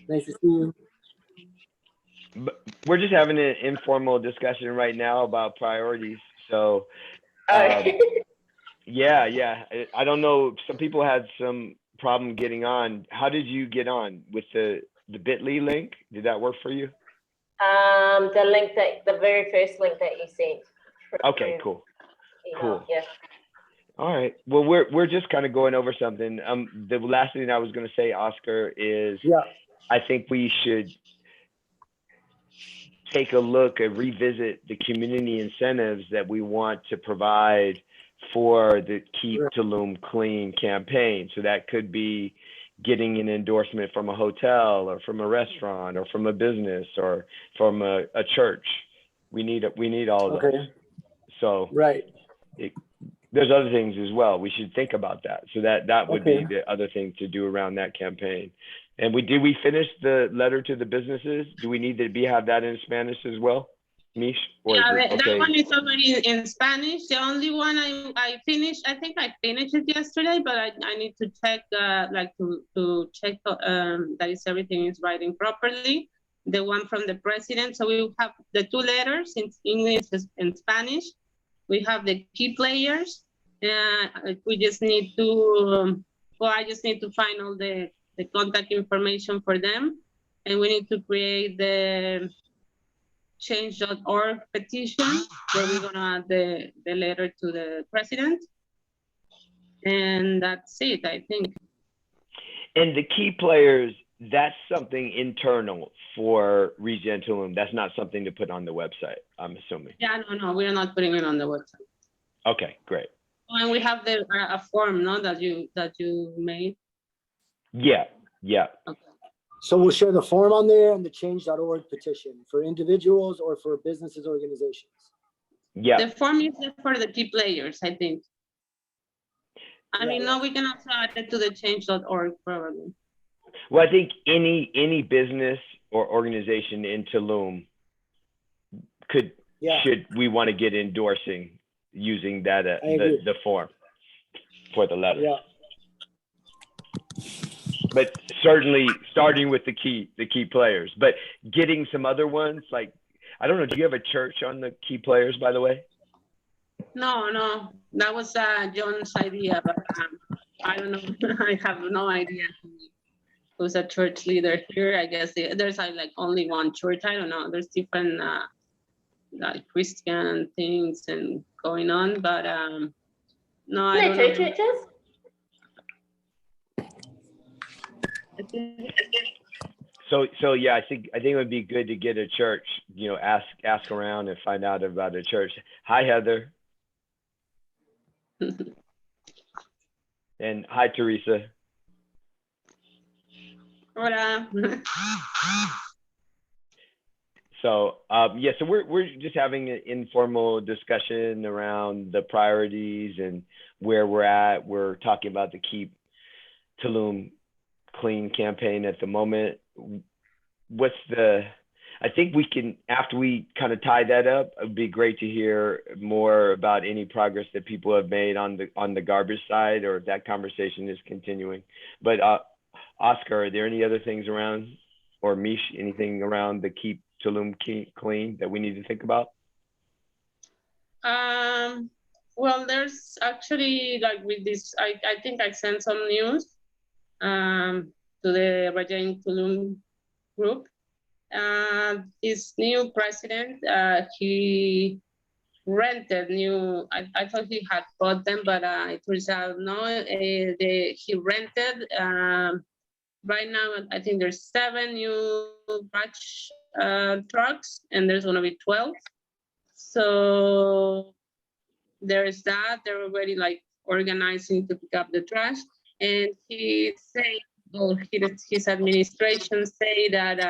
Nice to see you. But we're just having an informal discussion right now about priorities. So, Uh, um, yeah. I don't know. Some people had some problem getting on. How did you get on with the Bitly link? Did that work for you? the link that the very first link that you sent. Okay, cool. Email. Cool. Yes. All right. Well, we're just kind of going over something. The last thing I was going to say, Oscar, is Yeah. I think we should take a look and revisit the community incentives that we want to provide for the Keep Tulum Clean campaign. So that could be getting an endorsement from a hotel or from a restaurant or from a business or from a church. We need all of those. So Right. there's other things as well. We should think about that. So that would be the other thing to do around that campaign. And did we finish the letter to the businesses? Do we need to have that in Spanish as well, Mish? Yeah, that one is already in Spanish. The only one I finished, I think I finished it yesterday, but I need to check, to check that everything is writing properly. The one from the president. So we have the two letters in English and Spanish. We have the key players. We just need to, I just need to find all the contact information for them. And we need to create the change.org petition where we're gonna add the letter to the president. And that's it, I think. And the key players, that's something internal for Regen Tulum. That's not something to put on the website, I'm assuming. Yeah, no, we're not putting it on the website. Okay, great. And we have a form, no, that you made. Yeah. Okay. So we'll share the form on there and the change.org petition for individuals or for businesses, organizations. Yeah. The form is for the key players, I think. I mean, no, we can also add it to the change.org probably. Well, I think any business or organization in Tulum should we want to get endorsing using that the form for the letter. Yeah. But certainly starting with the key players, but getting some other ones, like, I don't know, do you have a church on the key players, by the way? No, that was John's idea, but I don't know. I have no idea who's a church leader here. I guess there's like only one church. I don't know. There's different like Christian things and going on, but no, I don't know. Two churches? So yeah, I think it would be good to get a church, ask around and find out about a church. Hi, Heather. And hi, Teresa. Hola. So so we're just having an informal discussion around the priorities and where we're at. We're talking about the Keep Tulum Clean campaign at the moment. I think we can, after we kind of tie that up, it would be great to hear more about any progress that people have made on the garbage side, or if that conversation is continuing. But Oscar, are there any other things around, or Mish, anything around the Keep Tulum Clean that we need to think about? Well, there's actually, like with this, I think I sent some news to the Regen Tulum group. His new president, he rented new, I thought he had bought them, but it turns out no, he rented. Right now, I think there's 7 new batch trucks, and there's gonna be 12. So there's that. They're already like organizing to pick up the trash, and he said, his administration say that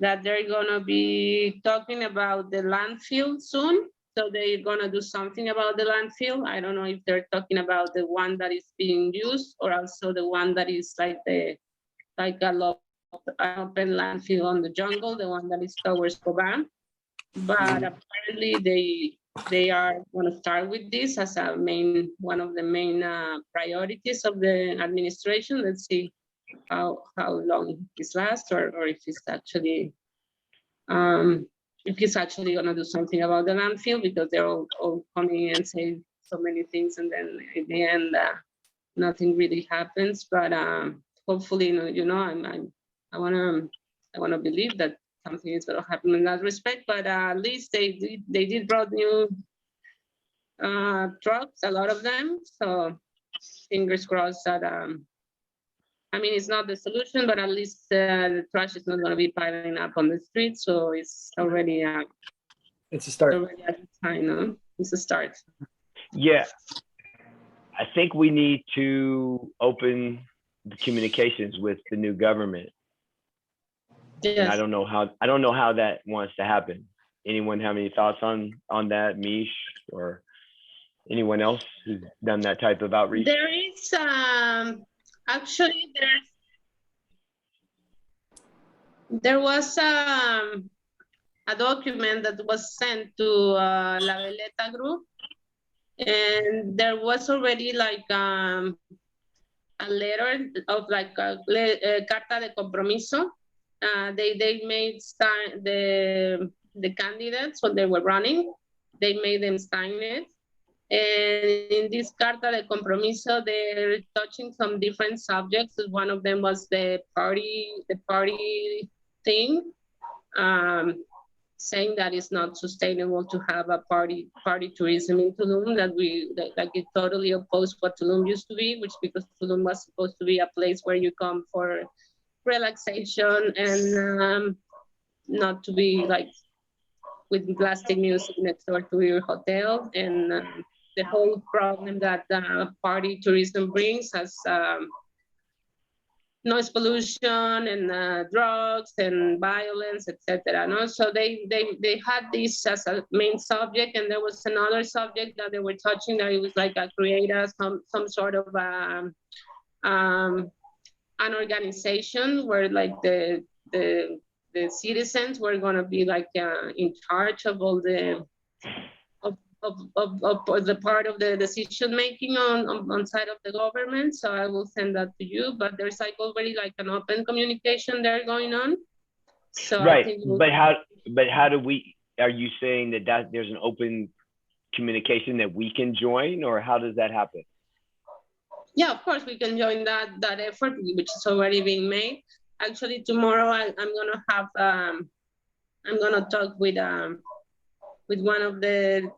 that they're gonna be talking about the landfill soon. So they're gonna do something about the landfill. I don't know if they're talking about the one that is being used or also the one that is like an open landfill on the jungle, the one that is towards Coban. But apparently they are gonna start with this as one of the main priorities of the administration. Let's see how long this lasts, or if it's actually gonna do something about the landfill, because they're all coming and say so many things, and then in the end nothing really happens. But hopefully, I wanna believe that something is gonna happen in that respect. But at least they did brought new trucks, a lot of them. So fingers crossed that I mean, it's not the solution, but at least the trash is not going to be piling up on the street. So it's already It's a start. already a good sign, no? It's a start. Yeah, I think we need to open the communications with the new government. And Yes. I don't know how that wants to happen. Anyone have any thoughts on that, Mish, or anyone else who's done that type of outreach? There is actually there was a document that was sent to La Veleta group, and there was already like a letter of like a carta de compromiso. They made the candidates when they were running, they made them sign it. And in this carta de compromiso, they're touching some different subjects. One of them was the party thing, saying that it's not sustainable to have a party tourism in Tulum, that it totally opposed what Tulum used to be, which because Tulum was supposed to be a place where you come for relaxation and not to be like with blasting music next door to your hotel. And the whole problem that party tourism brings has noise pollution and drugs and violence, etc. No? So they had this as a main subject, and there was another subject that they were touching that it was like create some sort of an organization where like the citizens were going to be like in charge of all the of the part of the decision making on side of the government. So I will send that to you, but there's like already like an open communication there going on. So right, I think but how do we, are you saying that there's an open communication that we can join, or how does that happen? Yeah, of course we can join that effort, which is already being made. Actually, tomorrow I'm gonna have I'm gonna talk with one of the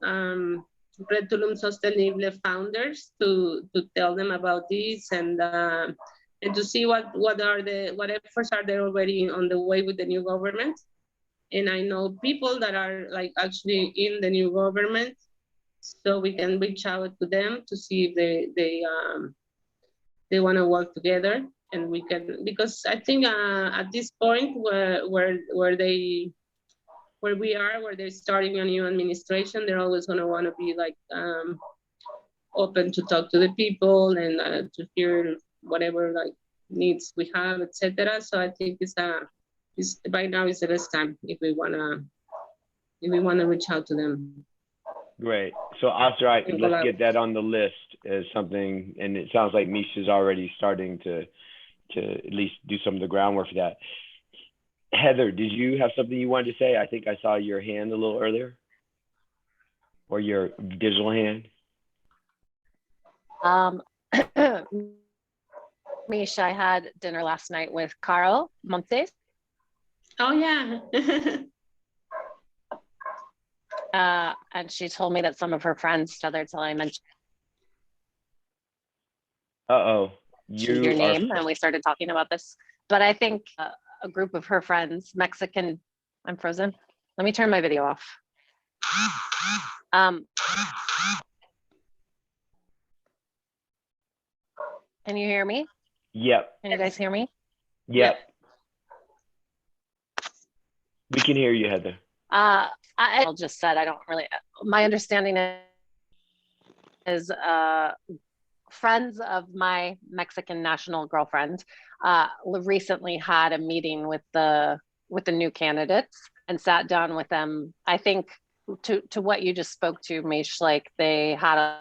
Red Tulum Sostenible founders to tell them about this and to see what efforts are there already on the way with the new government. And I know people that are like actually in the new government, so we can reach out to them to see if they want to work together, and we can, because I think at this point where they're starting a new administration, they're always going to want to be like open to talk to the people and to hear whatever like needs we have, etc. So I think it's right now is the best time if we wanna reach out to them. Great. So Oscar, let's get that on the list as something, and it sounds like Misha's already starting to at least do some of the groundwork for that. Heather, did you have something you wanted to say? I think I saw your hand a little earlier, or your digital hand. Misha, I had dinner last night with Carl Montes. Oh yeah. And she told me that some of her friends together till I mentioned your name, and we started talking about this. But I think a group of her friends, Mexican, I'm frozen. Let me turn my video off. Can you hear me? Yep. Can you guys hear me? Yep. We can hear you, Heather. I just said, I don't really, my understanding is friends of my Mexican national girlfriend recently had a meeting with the new candidates and sat down with them. I think to what you just spoke to, Mish, like they had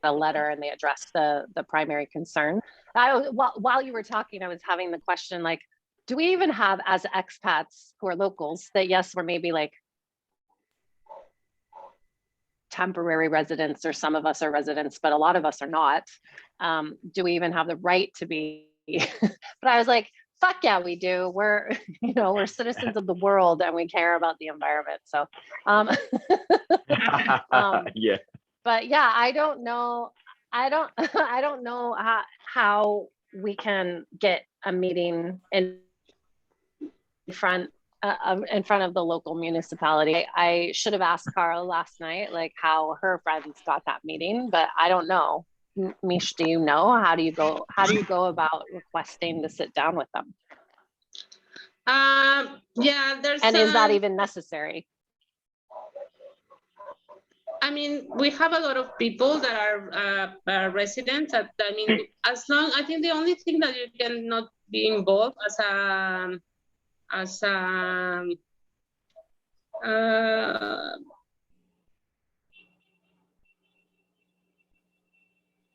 a letter and they addressed the primary concern. While you were talking, I was having the question, like, do we even have, as expats who are locals, that yes, we're maybe like temporary residents, or some of us are residents, but a lot of us are not. Do we even have the right to be? But I was like, fuck yeah, we do. We're, we're citizens of the world and we care about the environment. So, Yeah. but yeah, I don't know. I don't know how we can get a meeting in front of the local municipality. I should have asked Carl last night, like how her friends got that meeting, but I don't know. Mish, do you know? How do you go about requesting to sit down with them? Yeah, and is that even necessary? I mean, we have a lot of people that are residents. I mean, I think the only thing that you cannot be involved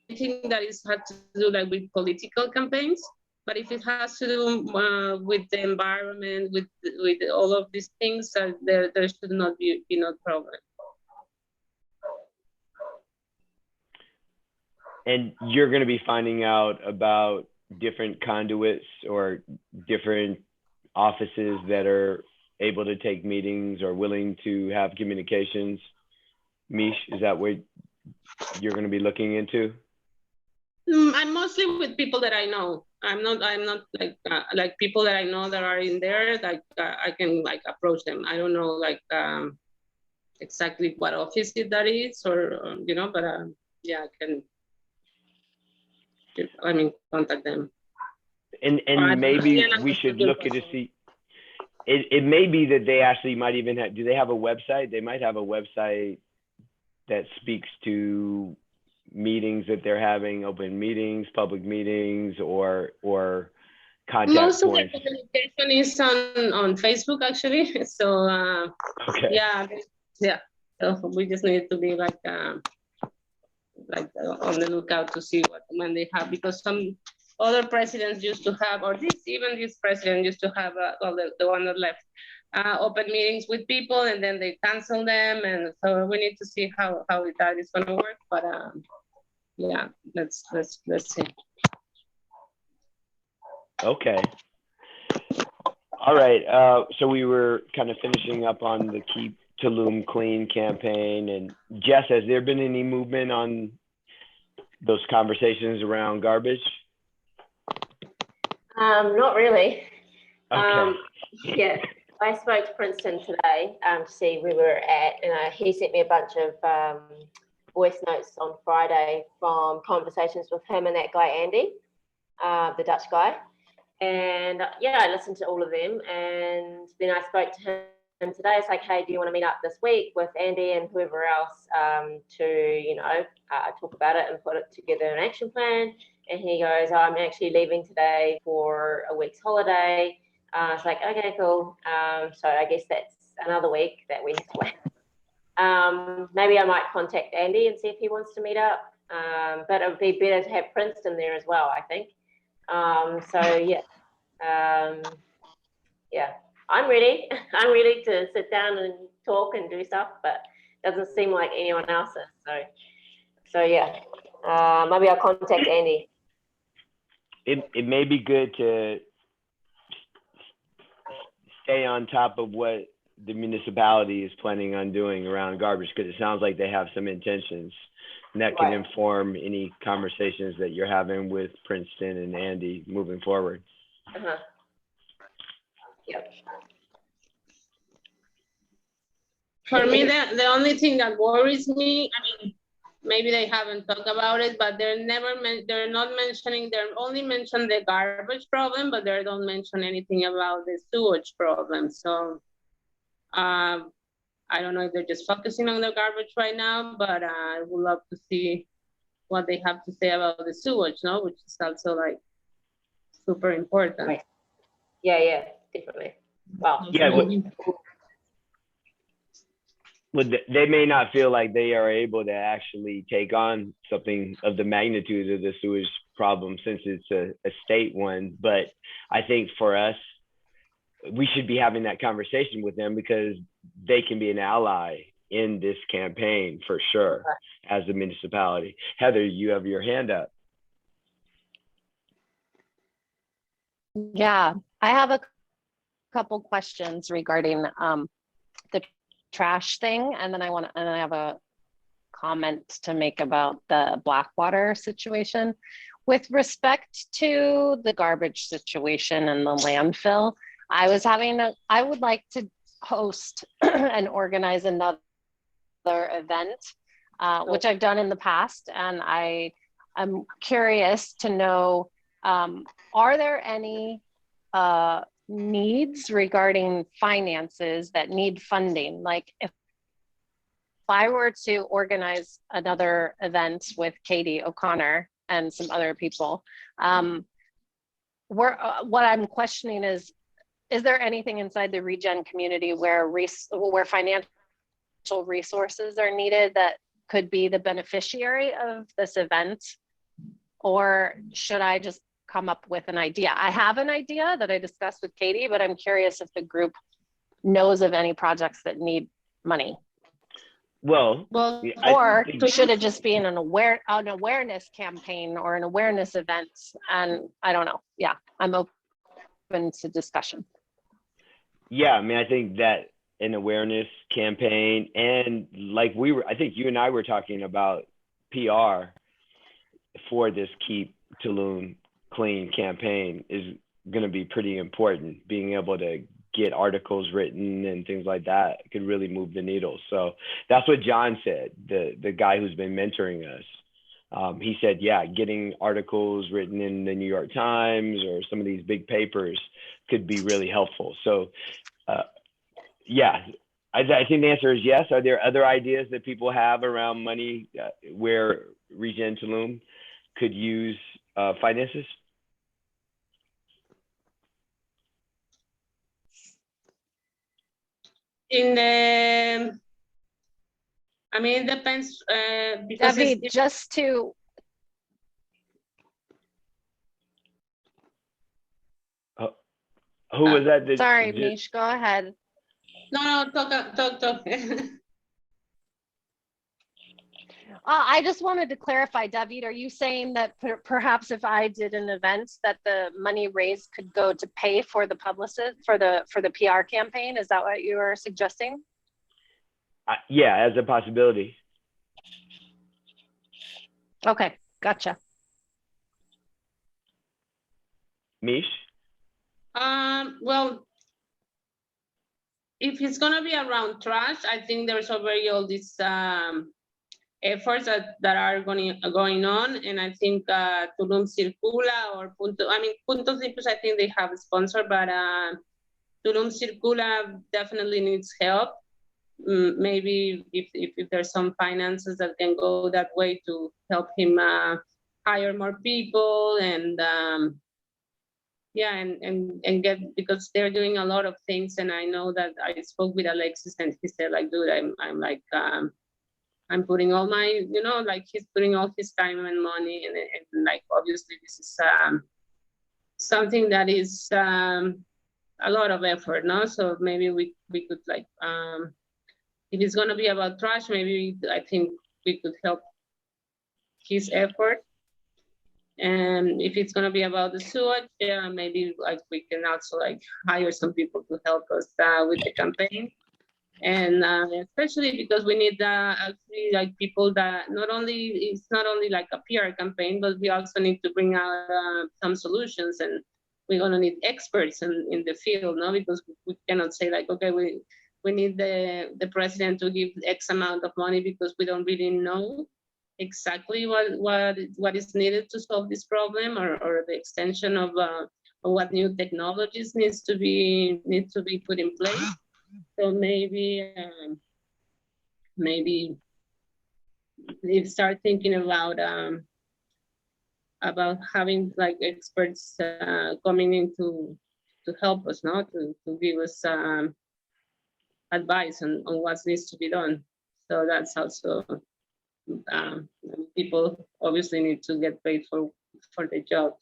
anything that is had to do like with political campaigns, but if it has to do with the environment, with all of these things, there should not be no problem. And you're going to be finding out about different conduits or different offices that are able to take meetings or willing to have communications. Mish, is that what you're going to be looking into? I'm mostly with people that I know. I'm not like people that I know that are in there. Like I can like approach them. I don't know like exactly what office that is, or but yeah, I can. I mean, contact them. And maybe we should look at to see. It may be that they actually might even have. Do they have a website? They might have a website that speaks to meetings that they're having, open meetings, public meetings, or contact Most points. of the communication is on Facebook actually. So okay. Yeah. So we just need to be like on the lookout to see when they have, because some other presidents used to have, or this president used to have, the one that left, open meetings with people, and then they cancel them, and so we need to see how that is going to work. But yeah, let's see. Okay. All right. So we were kind of finishing up on the Keep Tulum Clean campaign. And Jess, has there been any movement on those conversations around garbage? Not really. Okay. Yeah, I spoke to Princeton today to see where we were at, and he sent me a bunch of voice notes on Friday from conversations with him and that guy, Andy, the Dutch guy. And yeah, I listened to all of them, and then I spoke to him today. It's like, hey, do you want to meet up this week with Andy and whoever else to, talk about it and put it together an action plan? And he goes, I'm actually leaving today for a week's holiday. It's like, okay, cool. So I guess that's another week that we have to wait. Maybe I might contact Andy and see if he wants to meet up. But it would be better to have Princeton there as well, I think. So yeah, yeah, I'm ready. I'm ready to sit down and talk and do stuff, but it doesn't seem like anyone else is. So yeah, maybe I'll contact Andy. It may be good to stay on top of what the municipality is planning on doing around garbage, because it sounds like they have some intentions. And that can inform any conversations that you're having with Princeton and Andy moving forward. Yep. For me, the only thing that worries me, I mean, maybe they haven't talked about it, but they're only mention the garbage problem, but they don't mention anything about the sewage problem. So I don't know if they're just focusing on the garbage right now, but I would love to see what they have to say about the sewage, which is also like super important. Right. Yeah, definitely. Wow. Yeah. Well, they may not feel like they are able to actually take on something of the magnitude of the sewage problem since it's a state one. But I think for us, we should be having that conversation with them because they can be an ally in this campaign for sure as a municipality. Heather, you have your hand up. Yeah, I have a couple questions regarding the trash thing, and then I have a comment to make about the Blackwater situation. With respect to the garbage situation and the landfill, I would like to host and organize another event, which I've done in the past, and I'm curious to know, are there any needs regarding finances that need funding? Like if I were to organize another event with Katie O'Connor and some other people, what I'm questioning is there anything inside the Regen community where financial resources are needed that could be the beneficiary of this event? Or should I just come up with an idea? I have an idea that I discussed with Katie, but I'm curious if the group knows of any projects that need money. Well, or should it just be an awareness campaign or an awareness event? And I don't know. Yeah, I'm open to discussion. Yeah, I mean, I think that an awareness campaign, and like I think you and I were talking about PR for this Keep Tulum Clean campaign is going to be pretty important. Being able to get articles written and things like that could really move the needle. So that's what John said, the guy who's been mentoring us. He said, yeah, getting articles written in the New York Times or some of these big papers could be really helpful. So yeah, I think the answer is yes. Are there other ideas that people have around money where Regen Tulum could use finances? I mean, it depends because David, just to who was that? Sorry, Mish, go ahead. No, talk. I just wanted to clarify, David, are you saying that perhaps if I did an event that the money raised could go to pay for the publicist, for the PR campaign? Is that what you were suggesting? Yeah, as a possibility. Okay, gotcha. Mish? Well, if it's gonna be around trash, I think there's already all these efforts that are going on, and I think Tulum Circula or Puntos Limpios, I think they have a sponsor, but Tulum Circula definitely needs help. Maybe if there's some finances that can go that way to help him hire more people and yeah, and get, because they're doing a lot of things, and I know that I spoke with Alexis and he said like, dude, I'm like I'm putting all my, like he's putting all his time and money, and like obviously this is something that is a lot of effort, no? So maybe we could like if it's gonna be about trash, maybe I think we could help his effort. And if it's gonna be about the sewage, yeah, maybe like we can also like hire some people to help us with the campaign. And especially because we need actually like people that it's not only like a PR campaign, but we also need to bring out some solutions, and we're gonna need experts in the field, no? Because we cannot say like, okay, we need the president to give X amount of money because we don't really know exactly what is needed to solve this problem, or the extension of what new technologies need to be put in place. So maybe they start thinking about having like experts coming in to help us, no, to give us advice on what needs to be done. So that's also, people obviously need to get paid for the job.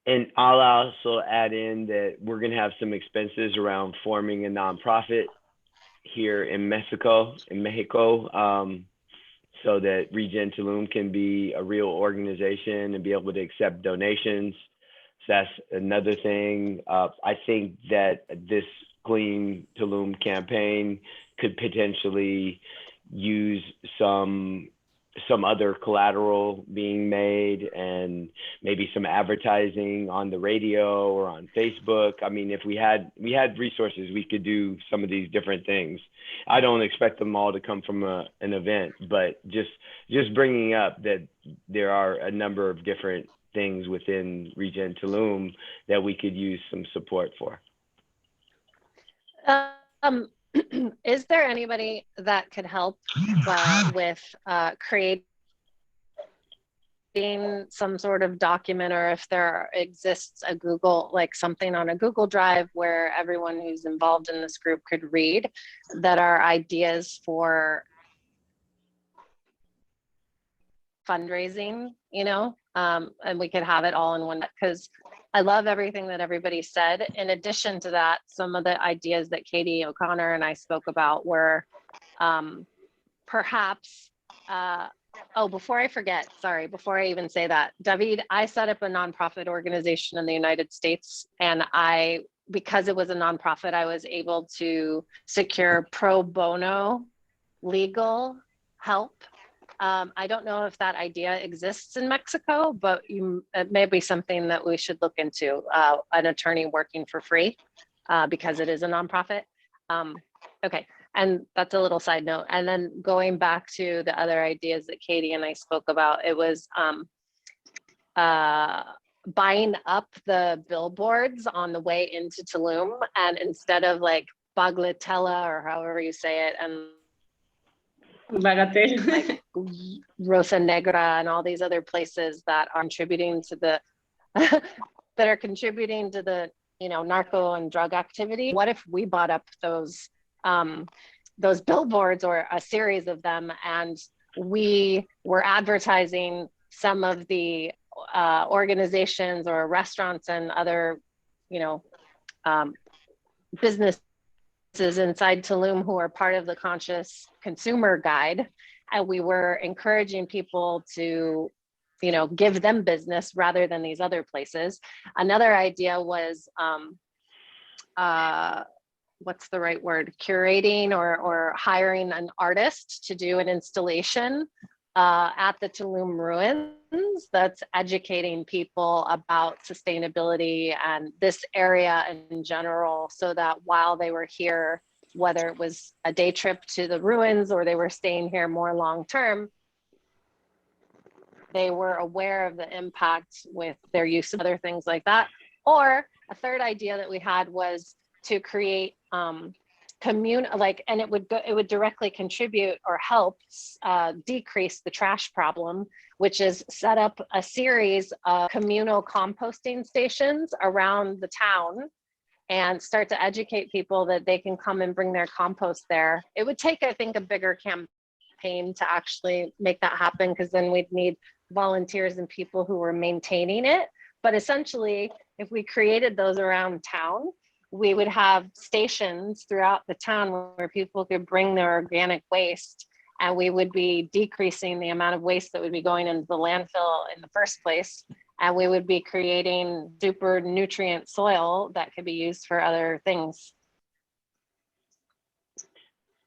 And I'll also add in that we're going to have some expenses around forming a nonprofit here in Mexico, so that Regen Tulum can be a real organization and be able to accept donations. So that's another thing. I think that this Clean Tulum campaign could potentially use some other collateral being made, and maybe some advertising on the radio or on Facebook. I mean, if we had resources, we could do some of these different things. I don't expect them all to come from an event, but just bringing up that there are a number of different things within Regen Tulum that we could use some support for. Is there anybody that could help with creating some sort of document, or if there exists a Google, like something on a Google Drive where everyone who's involved in this group could read, that are ideas for fundraising, you know, and we could have it all in one, because I love everything that everybody said. In addition to that, some of the ideas that Katie O'Connor and I spoke about were perhaps, oh, before I forget, sorry, before I even say that, David, I set up a nonprofit organization in the United States, and because it was a nonprofit, I was able to secure pro bono legal help. I don't know if that idea exists in Mexico, but it may be something that we should look into, an attorney working for free, because it is a nonprofit. Okay, and that's a little side note. And then going back to the other ideas that Katie and I spoke about, it was buying up the billboards on the way into Tulum, and instead of like Baglatella, or however you say it, and Bagatelle. like Rosa Negra and all these other places that are contributing to the you know, narco and drug activity. What if we bought up those billboards, or a series of them, and we were advertising some of the organizations or restaurants and other, you know, businesses inside Tulum who are part of the Conscious Consumer Guide, and we were encouraging people to, you know, give them business rather than these other places. Another idea was what's the right word, curating or hiring an artist to do an installation at the Tulum ruins that's educating people about sustainability and this area in general, so that while they were here, whether it was a day trip to the ruins or they were staying here more long term, they were aware of the impact with their use of other things like that. Or a third idea that we had was to create and it would directly contribute or help decrease the trash problem, which is set up a series of communal composting stations around the town and start to educate people that they can come and bring their compost there. It would take, I think, a bigger campaign to actually make that happen, because then we'd need volunteers and people who were maintaining it. But essentially, if we created those around town, we would have stations throughout the town where people could bring their organic waste, and we would be decreasing the amount of waste that would be going into the landfill in the first place. And we would be creating super nutrient soil that could be used for other things.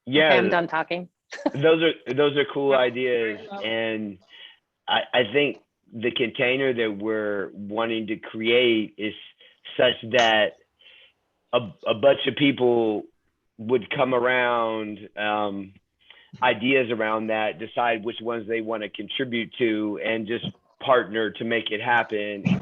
Yeah, okay, I'm done talking. those are cool ideas. And I think the container that we're wanting to create is such that a bunch of people would come around, ideas around that, decide which ones they want to contribute to, and just partner to make it happen.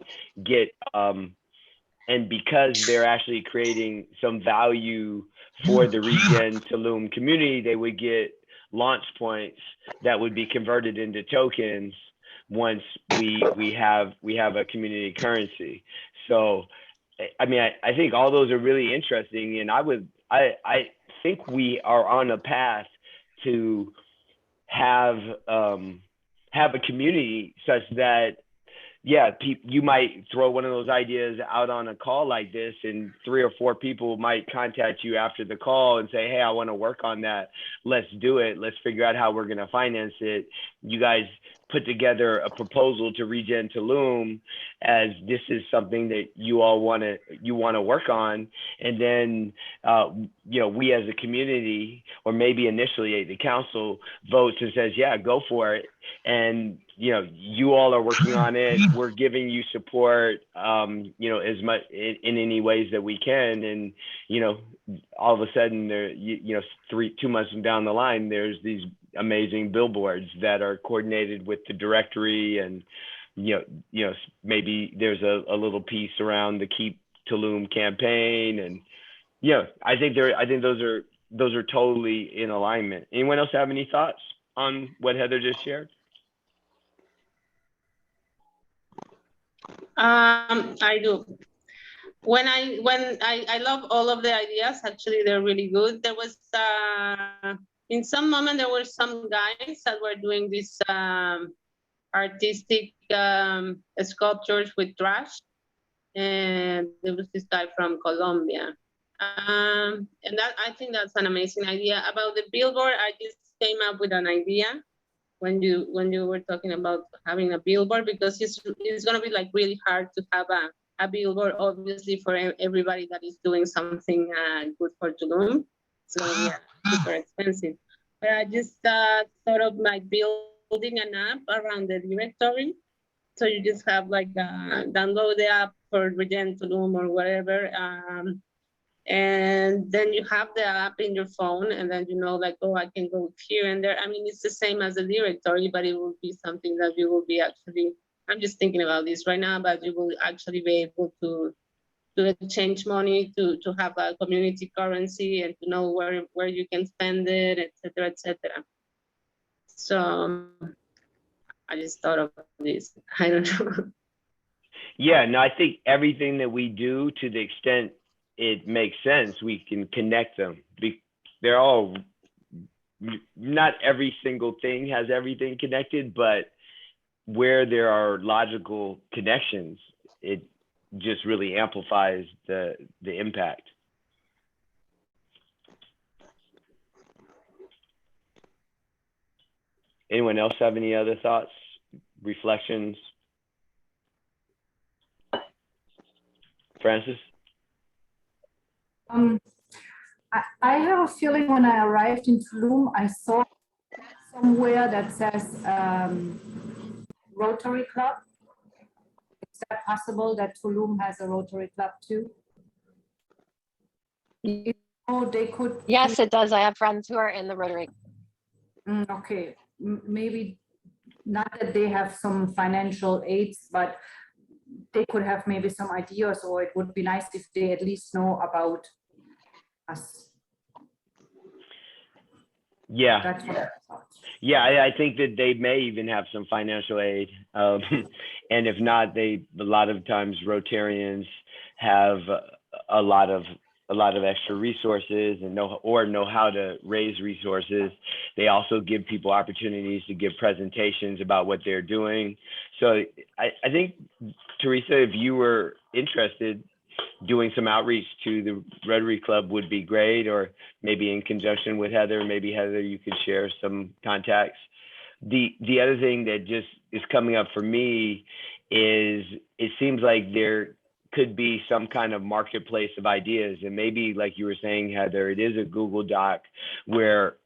And because they're actually creating some value for the Regen Tulum community, they would get launch points that would be converted into tokens once we have a community currency. So I mean, I think all those are really interesting, and I think we are on a path to have a community such that, yeah, you might throw one of those ideas out on a call like this, and 3 or 4 people might contact you after the call and say, hey, I want to work on that. Let's do it. Let's figure out how we're going to finance it. You guys put together a proposal to Regen Tulum as this is something that you all want to work on. And then, we as a community, or maybe initially the council votes and says, yeah, go for it. And, you all are working on it. We're giving you support, as much in any ways that we can. And, all of a sudden there, 2 months down the line, there's these amazing billboards that are coordinated with the directory, and maybe there's a little piece around the Keep Tulum campaign, and I think those are totally in alignment. Anyone else have any thoughts on what Heather just shared? I do. When I love all of the ideas. Actually, they're really good. There was in some moment there were some guys that were doing this artistic sculptures with trash, and there was this guy from Colombia, and that, I think that's an amazing idea. About the billboard, I just came up with an idea when you were talking about having a billboard, because it's going to be like really hard to have a billboard, obviously, for everybody that is doing something good for Tulum. It's going to be super expensive. But I just thought of like building an app around the directory. So you just have like download the app for Regen Tulum or whatever. And then you have the app in your phone, and then like, oh, I can go here and there. I mean, it's the same as a directory, but it will be something that you will be actually, I'm just thinking about this right now, but you will actually be able to exchange money, to have a community currency, and to know where you can spend it, etc., etc. So I just thought of this. I don't know. Yeah, no, I think everything that we do, to the extent it makes sense, we can connect them. They're all, not every single thing has everything connected, but where there are logical connections, it just really amplifies the impact. Anyone else have any other thoughts, reflections? Francis? I have a feeling when I arrived in Tulum, I saw somewhere that says Rotary Club. Is that possible that Tulum has a Rotary Club too? Oh, they could. Yes, it does. I have friends who are in the Rotary. Okay, maybe not that they have some financial aids, but they could have maybe some ideas, or it would be nice if they at least know about us. Yeah. That's what I thought. Yeah, I think that they may even have some financial aid, and if not, a lot of times Rotarians have a lot of extra resources and know how to raise resources. They also give people opportunities to give presentations about what they're doing. So I think, Teresa, if you were interested, doing some outreach to the Rotary Club would be great, or maybe in conjunction with Heather. Maybe Heather, you could share some contacts. The other thing that just is coming up for me is it seems like there could be some kind of marketplace of ideas, and maybe, like you were saying, Heather, it is a Google Doc where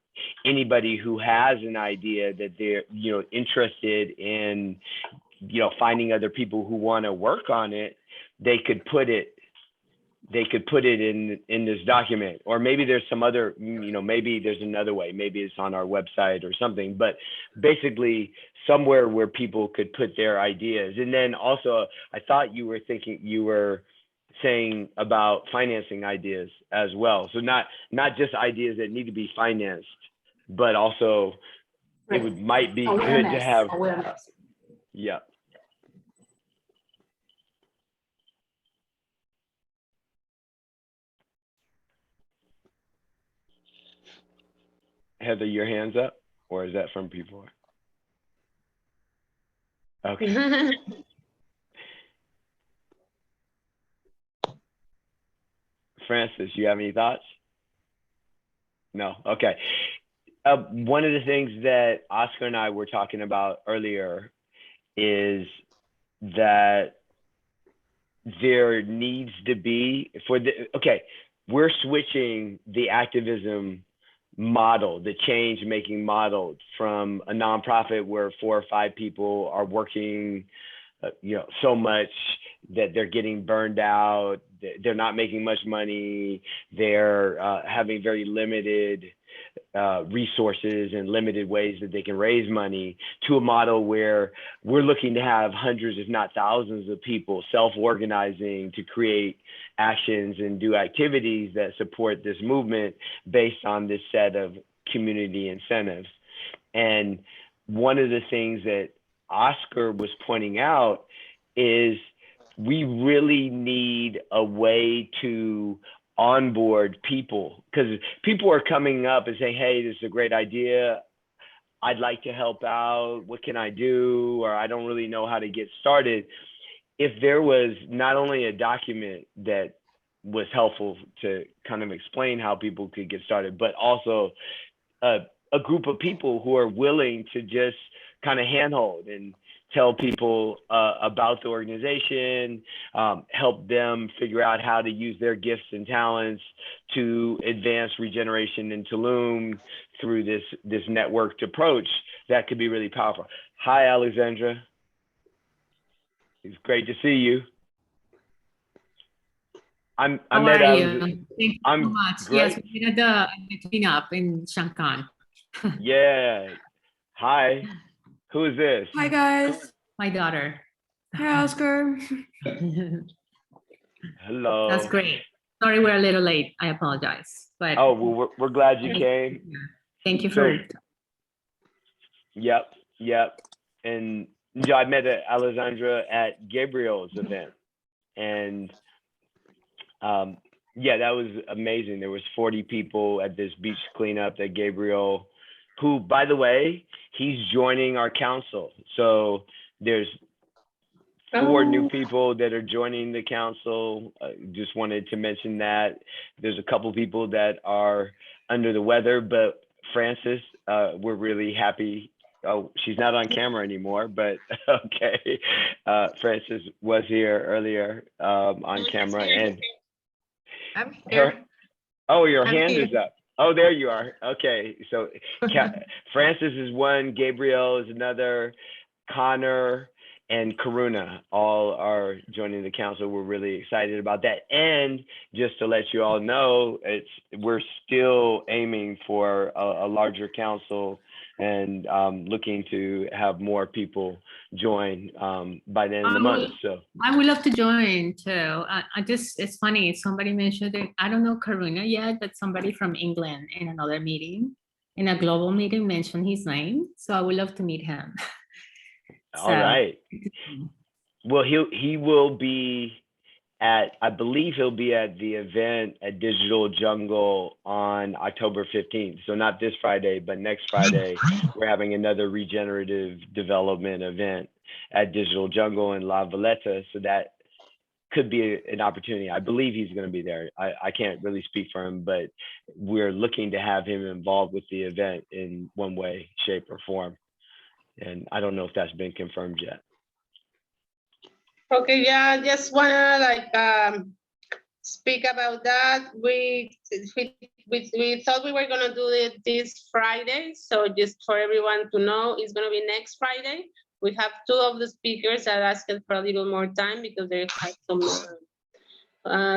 anybody who has an idea that they're interested in finding other people who want to work on it, they could put it in this document. Or maybe there's some other, maybe there's another way, maybe it's on our website or something, but basically somewhere where people could put their ideas. And then also, I thought you were saying about financing ideas as well. So not just ideas that need to be financed, but also Right. might be good to have. Awareness. Yeah. Heather, your hands up, or is that from before? Okay. Francis, you have any thoughts? No. Okay. One of the things that Oscar and I were talking about earlier is that there needs to be we're switching the activism model, the change making model from a nonprofit where 4 or 5 people are working so much that they're getting burned out, they're not making much money, they're having very limited resources and limited ways that they can raise money, to a model where we're looking to have hundreds, if not thousands, of people self-organizing to create actions and do activities that support this movement based on this set of community incentives. And one of the things that Oscar was pointing out is we really need a way to onboard people, because people are coming up and saying, hey, this is a great idea, I'd like to help out, what can I do, or I don't really know how to get started. If there was not only a document that was helpful to kind of explain how people could get started, but also a group of people who are willing to just kind of handhold and tell people about the organization, help them figure out how to use their gifts and talents to advance regeneration in Tulum through this networked approach, that could be really powerful. Hi, Alexandra. It's great to see you. How are you? Thank you so much. Great. Yes, we did the cleanup in Shankan. Yeah. Hi. Who is this? Hi guys. My daughter. Hi Oscar. Hello. That's great. Sorry, we're a little late. I apologize. But oh, well, we're glad you came. Thank you for. Yep. And I met Alessandra at Gabriel's event, and that was amazing. There was 40 people at this beach cleanup that Gabriel, who, by the way, he's joining our council. So there's 4 new people that are joining the council. Just wanted to mention that. There's a couple people that are under the weather, but Francis, we're really happy. Oh, she's not on camera anymore, but okay. Francis was here earlier on camera, and I'm here. Your hand is up. Oh, there you are. Okay, so Francis is one, Gabriel is another, Connor and Karuna all are joining the council. We're really excited about that. And just to let you all know, we're still aiming for a larger council and looking to have more people join by the end of the month. So I would love to join too. It's funny, somebody mentioned it. I don't know Karuna yet, but somebody from England in another meeting, in a global meeting, mentioned his name. So I would love to meet him. All right. Well, he will be I believe he'll be at the event at Digital Jungle on October 15th. So not this Friday, but next Friday, we're having another regenerative development event at Digital Jungle in La Valletta. So that could be an opportunity. I believe he's going to be there. I can't really speak for him, but we're looking to have him involved with the event in one way, shape, or form. And I don't know if that's been confirmed yet. Okay, yeah, I just wanna speak about that. We thought we were gonna do it this Friday, so just for everyone to know, it's gonna be next Friday. We have 2 of the speakers that asked for a little more time because they have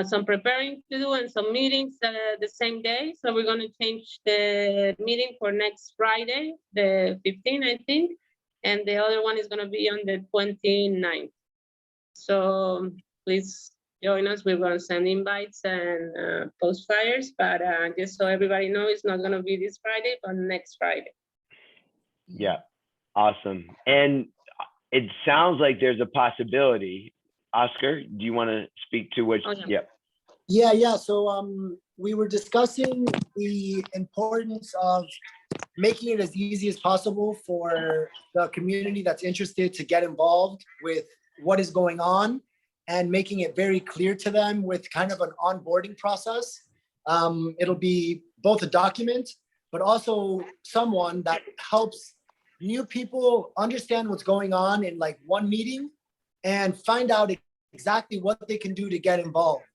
some preparing to do and some meetings the same day. So we're gonna change the meeting for next Friday, the 15th, I think, and the other one is gonna be on the 29th. So please join us. We're going to send invites and post flyers, but just so everybody knows, it's not going to be this Friday, but next Friday. Yeah, awesome. And it sounds like there's a possibility. Oscar, do you want to speak to what? Yeah. So we were discussing the importance of making it as easy as possible for the community that's interested to get involved with what is going on and making it very clear to them with kind of an onboarding process. It'll be both a document, but also someone that helps new people understand what's going on in like one meeting and find out exactly what they can do to get involved.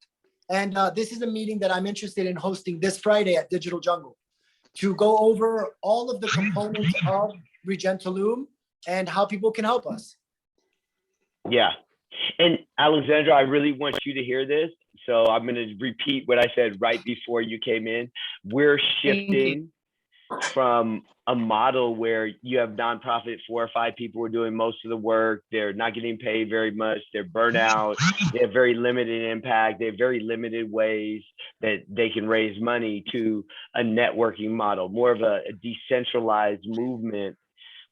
And this is a meeting that I'm interested in hosting this Friday at Digital Jungle to go over all of the components of Regen Tulum and how people can help us. Yeah. And Alexandra, I really want you to hear this. So I'm going to repeat what I said right before you came in. We're shifting from a model where you have nonprofit, 4 or 5 people who are doing most of the work. They're not getting paid very much. They're burnt out. They have very limited impact. They have very limited ways that they can raise money, to a networking model, more of a decentralized movement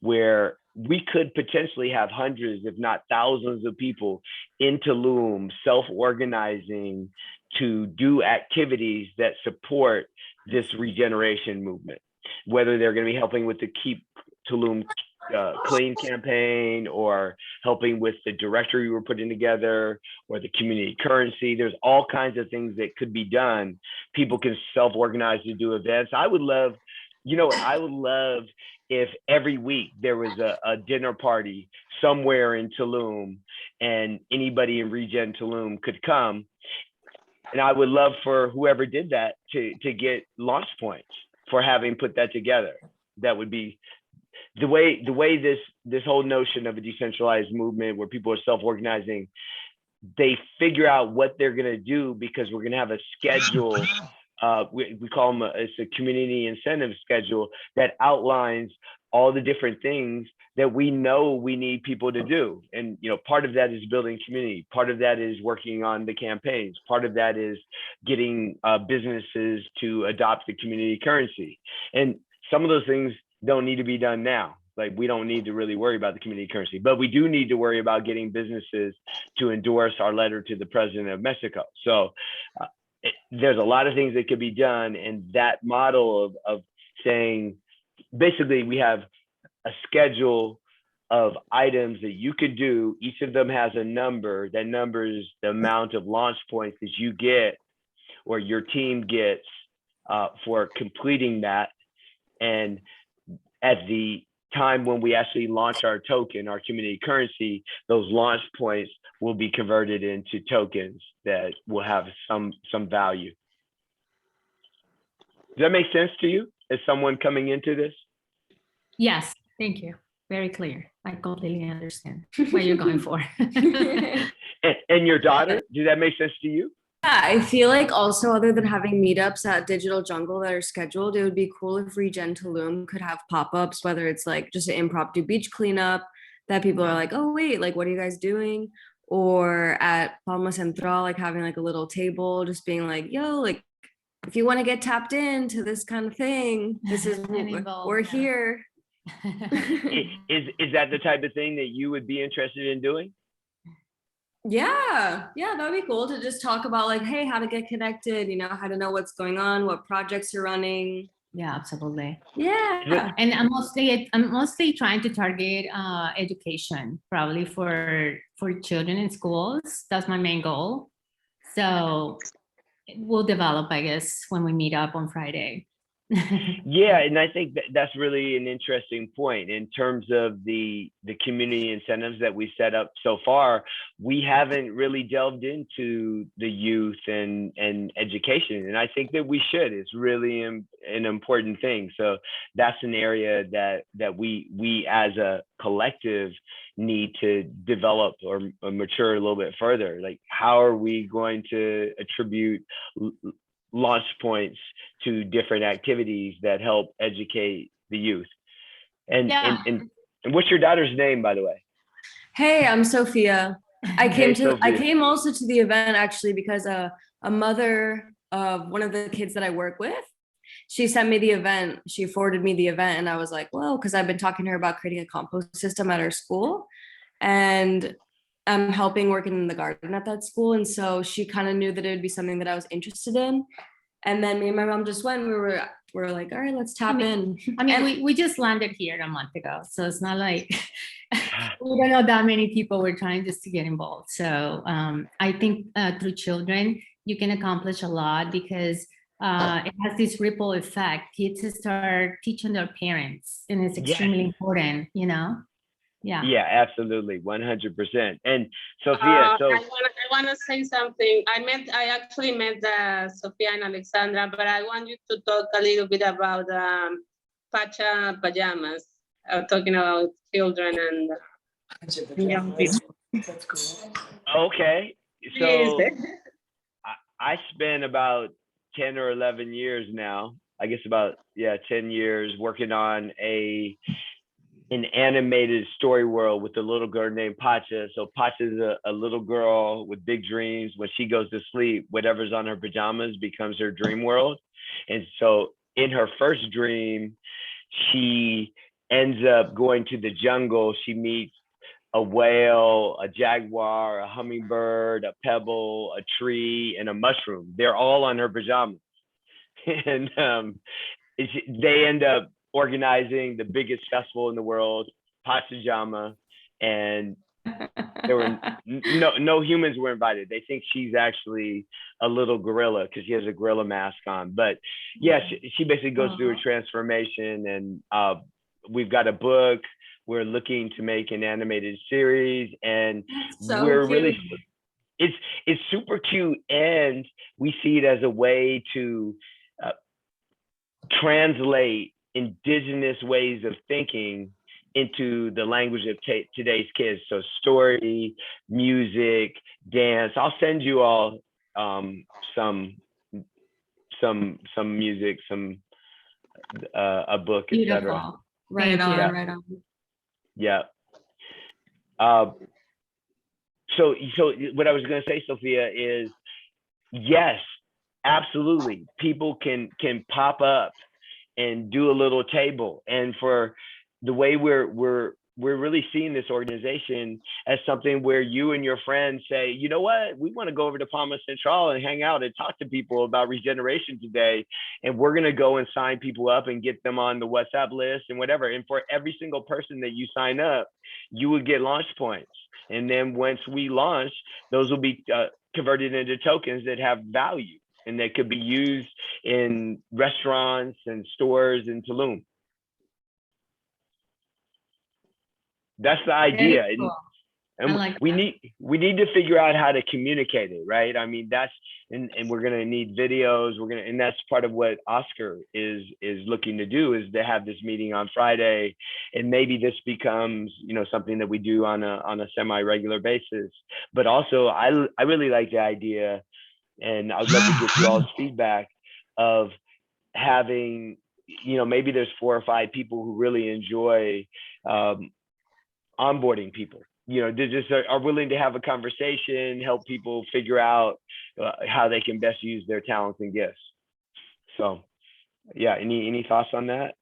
where we could potentially have hundreds, if not thousands of people in Tulum self-organizing to do activities that support this regeneration movement, whether they're going to be helping with the Keep Tulum Clean campaign, or helping with the directory we're putting together, or the community currency. There's all kinds of things that could be done. People can self-organize to do events. I would love, I would love if every week there was a dinner party somewhere in Tulum and anybody in Regen Tulum could come. And I would love for whoever did that to get launch points for having put that together. That would be the way this whole notion of a decentralized movement where people are self-organizing, they figure out what they're going to do, because we're going to have a schedule. We call them it's a community incentive schedule that outlines all the different things that we know we need people to do. And, part of that is building community. Part of that is working on the campaigns. Part of that is getting businesses to adopt the community currency. And some of those things don't need to be done now. Like, we don't need to really worry about the community currency, but we do need to worry about getting businesses to endorse our letter to the president of Mexico. So there's a lot of things that could be done. And that model of saying, basically, we have a schedule of items that you could do. Each of them has a number. That number is the amount of launch points that you get or your team gets for completing that. And at the time when we actually launch our token, our community currency, those launch points will be converted into tokens that will have some value. Does that make sense to you as someone coming into this? Yes, thank you. Very clear. I completely understand what you're going for. And your daughter, did that make sense to you? Yeah, I feel like also, other than having meetups at Digital Jungle that are scheduled, it would be cool if Regen Tulum could have pop-ups, whether it's like just an impromptu beach cleanup that people are like, oh wait, like what are you guys doing? Or at Palma Central, like having like a little table, just being like, yo, like if you want to get tapped into this kind of thing, this is we're here. Is that the type of thing that you would be interested in doing? Yeah, that'd be cool to just talk about like, hey, how to get connected, how to know what's going on, what projects you're running. Yeah, absolutely. Yeah. And I'm mostly trying to target education, probably for children in schools. That's my main goal. So we'll develop, I guess, when we meet up on Friday. Yeah, and I think that's really an interesting point in terms of the community incentives that we set up so far. We haven't really delved into the youth and education, and I think that we should. It's really an important thing. So that's an area that we as a collective need to develop or mature a little bit further. Like, how are we going to attribute launch points to different activities that help educate the youth? And what's your daughter's name, by the way? Hey, I'm Sophia. I came also to the event actually because a mother of one of the kids that I work with, she sent me the event. She forwarded me the event, and I was like, well, because I've been talking to her about creating a compost system at our school, and I'm helping working in the garden at that school. And so she kind of knew that it would be something that I was interested in. And then me and my mom just went. We were like, all right, let's tap in. I mean, And- we just landed here a month ago, so it's not like we don't know that many people were trying just to get involved. So I think through children, you can accomplish a lot because it has this ripple effect. Kids start teaching their parents, and it's extremely important, you know? Yeah. Yeah, absolutely, 100%. And Sophia, so I want to say something. I actually met Sophia and Alexandra, but I want you to talk a little bit about Pacha pajamas, talking about children and young people. That's cool. okay, Please. so I spent about 10 or 11 years now, I guess about 10 years working on an animated story world with a little girl named Pacha. So Pacha is a little girl with big dreams. When she goes to sleep, whatever's on her pajamas becomes her dream world. And so in her first dream, she ends up going to the jungle. She meets a whale, a jaguar, a hummingbird, a pebble, a tree, and a mushroom. They're all on her pajamas. And they end up organizing the biggest festival in the world, Pachajama, and there were no humans were invited. They think she's actually a little gorilla because she has a gorilla mask on. But yeah, she basically goes through a transformation, and we've got a book. We're looking to make an animated series, and So we're cute. really it's super cute, and we see it as a way to translate indigenous ways of thinking into the language of today's kids. So story, music, dance. I'll send you all some music, a book, etc. Beautiful. Right Thank on, you. right on. Yeah. So what I was going to say, Sophia, is yes, absolutely. People can pop up and do a little table. And for the way we're really seeing this organization as something where you and your friends say, you know what, we want to go over to Palma Central and hang out and talk to people about regeneration today. And we're going to go and sign people up and get them on the WhatsApp list and whatever. And for every single person that you sign up, you would get launch points. And then once we launch, those will be converted into tokens that have value and that could be used in restaurants and stores in Tulum. That's the idea. Very cool. And I like we that. need to figure out how to communicate it, right? I mean, that's and we're gonna need videos. And that's part of what Oscar is looking to do, is to have this meeting on Friday, and maybe this becomes, you know, something that we do on a semi-regular basis. But also, I really like the idea, and I'd love to get you all's feedback of having, you know, maybe there's 4 or 5 people who really enjoy onboarding people. You know, they just are willing to have a conversation, help people figure out how they can best use their talents and gifts. So, yeah, any thoughts on that?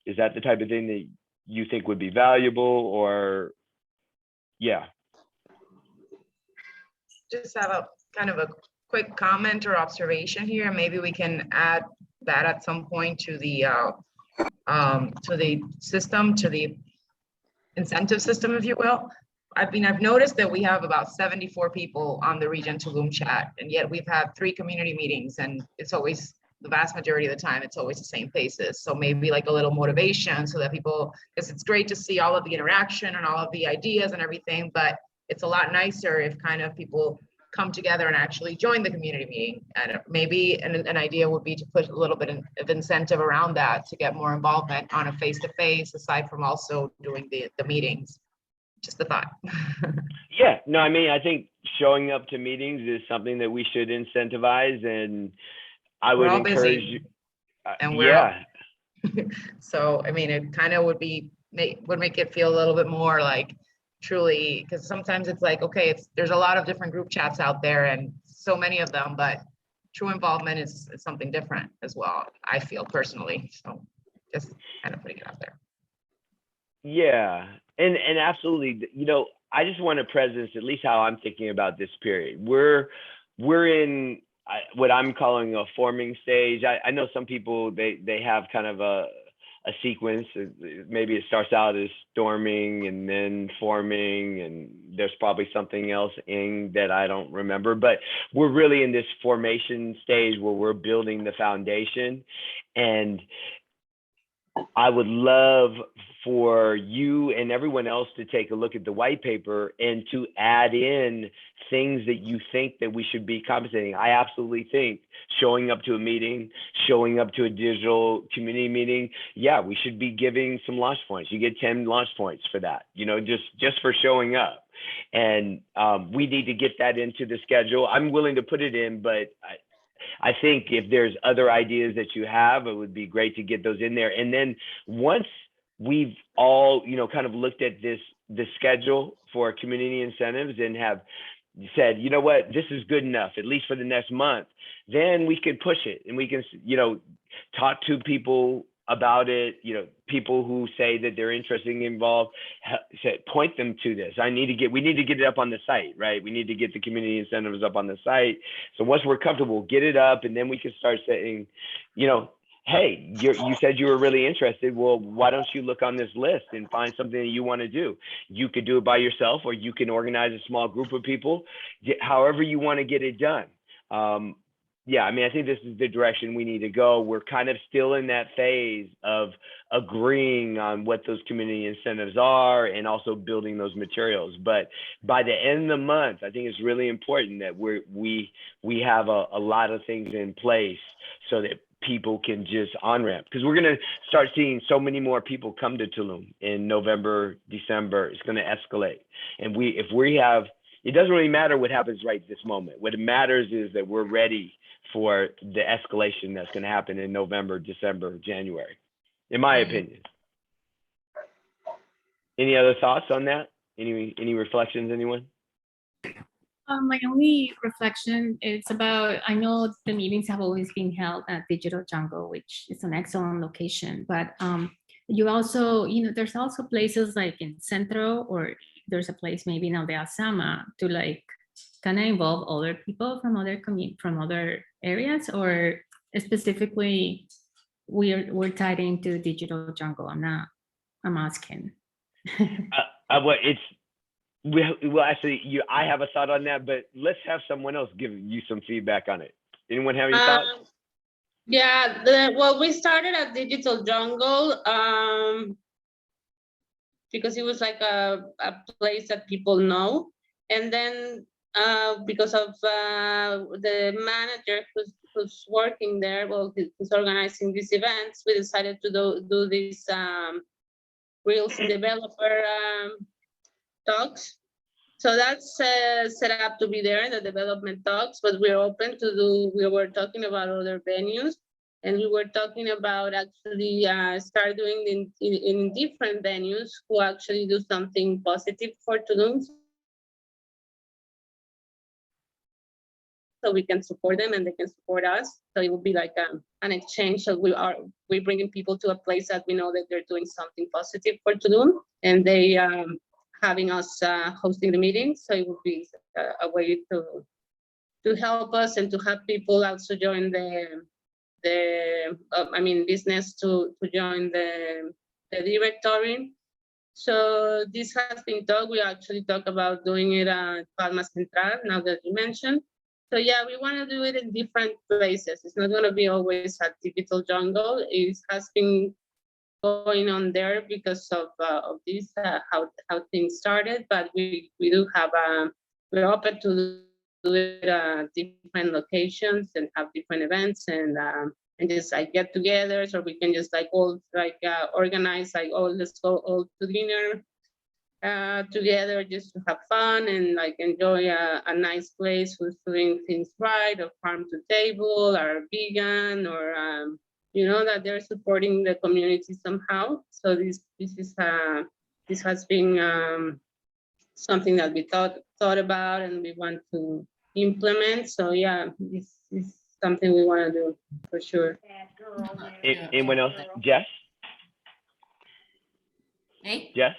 Is that the type of thing that you think would be valuable, or yeah? Just have a kind of a quick comment or observation here. Maybe we can add that at some point to the system, to the incentive system, if you will. I've noticed that we have about 74 people on the Regen Tulum chat, and yet we've had 3 community meetings, and it's always, the vast majority of the time, it's always the same faces. So maybe like a little motivation so that people, because it's great to see all of the interaction and all of the ideas and everything, but it's a lot nicer if kind of people come together and actually join the community meeting. And maybe an idea would be to put a little bit of incentive around that to get more involvement on a face-to-face, aside from also doing the meetings. Just a thought. Yeah, no, I mean, I think showing up to meetings is something that we should incentivize, and I would encourage you. And we're so, I mean, it kind of would make it feel a little bit more like truly, because sometimes it's like, okay, there's a lot of different group chats out there and so many of them, but true involvement is something different as well, I feel personally. So just kind of putting it out there. Yeah, and absolutely, you know, I just want a presence, at least how I'm thinking about this period. We're in what I'm calling a forming stage. I know some people, they have kind of a sequence. Maybe it starts out as storming and then forming, and there's probably something else in that I don't remember, but we're really in this formation stage where we're building the foundation. And I would love for you and everyone else to take a look at the white paper and to add in things that you think that we should be compensating. I absolutely think showing up to a meeting, showing up to a digital community meeting, yeah, we should be giving some launch points. You get 10 launch points for that, you know, just for showing up. And we need to get that into the schedule. I'm willing to put it in, but I think if there's other ideas that you have, it would be great to get those in there. And then once we've all, you know, kind of looked at the schedule for community incentives and have said, you know what, this is good enough, at least for the next month, then we can push it and we can, you know, talk to people about it, you know, people who say that they're interested and involved, point them to this. We need to get it up on the site, right? We need to get the community incentives up on the site. So once we're comfortable, get it up, and then we can start saying, you know, hey, you said you were really interested. Well, why don't you look on this list and find something that you want to do? You could do it by yourself, or you can organize a small group of people, however you want to get it done. Yeah, I mean, I think this is the direction we need to go. We're kind of still in that phase of agreeing on what those community incentives are and also building those materials. But by the end of the month, I think it's really important that we have a lot of things in place so that people can just on-ramp, because we're going to start seeing so many more people come to Tulum in November, December. It's going to escalate. And if we have, it doesn't really matter what happens right this moment. What matters is that we're ready for the escalation that's going to happen in November, December, January, in my opinion. Any other thoughts on that? Any reflections, anyone? My only reflection is about, I know the meetings have always been held at Digital Jungle, which is an excellent location, but you also, you know, there's also places like in Centro, or there's a place maybe in Aldea Sama to like kind of involve other people from other areas, or specifically we're tied into Digital Jungle. I'm asking. Well, actually, I have a thought on that, but let's have someone else give you some feedback on it. Anyone have any thoughts? Yeah, well, we started at Digital Jungle because it was like a place that people know. And then because of the manager who's working there, well, who's organizing these events, we decided to do these Reels developer talks. So that's set up to be there in the development talks, but we're open to we were talking about other venues, and we were talking about actually start doing in different venues who actually do something positive for Tulum. So we can support them and they can support us. So it would be like an exchange. So we're bringing people to a place that we know that they're doing something positive for Tulum, and they having us hosting the meeting. So it would be a way to help us and to have people also join business to join the directory. So this has been talked. We actually talked about doing it at Palma Central, now that you mentioned. So yeah, we want to do it in different places. It's not going to be always at Digital Jungle. It has been going on there because of this, how things started. But we do have, we're open to do it at different locations and have different events and just like get togethers, or we can just like all like organize like, oh, let's go all to dinner together just to have fun and like enjoy a nice place who's doing things right, or farm to table, or vegan, or you know, that they're supporting the community somehow. So this has been something that we thought about and we want to implement. So yeah, this is something we want to do for sure. Anyone else? Jess? Hey? Jess?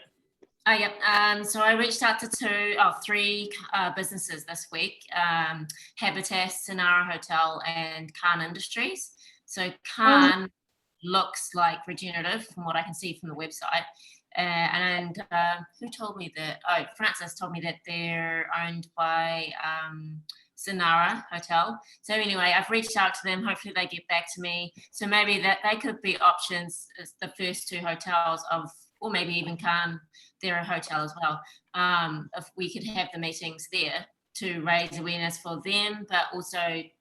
Yep. So I reached out to three businesses this week, Habitat, Sonara Hotel, and Khan Industries. So Khan looks like regenerative from what I can see from the website. Who told me that? Oh, Francis told me that they're owned by Sonara Hotel. So anyway, I've reached out to them. Hopefully they get back to me. So maybe that they could be options as the first two hotels or maybe even Khan, they're a hotel as well. If we could have the meetings there to raise awareness for them, but also I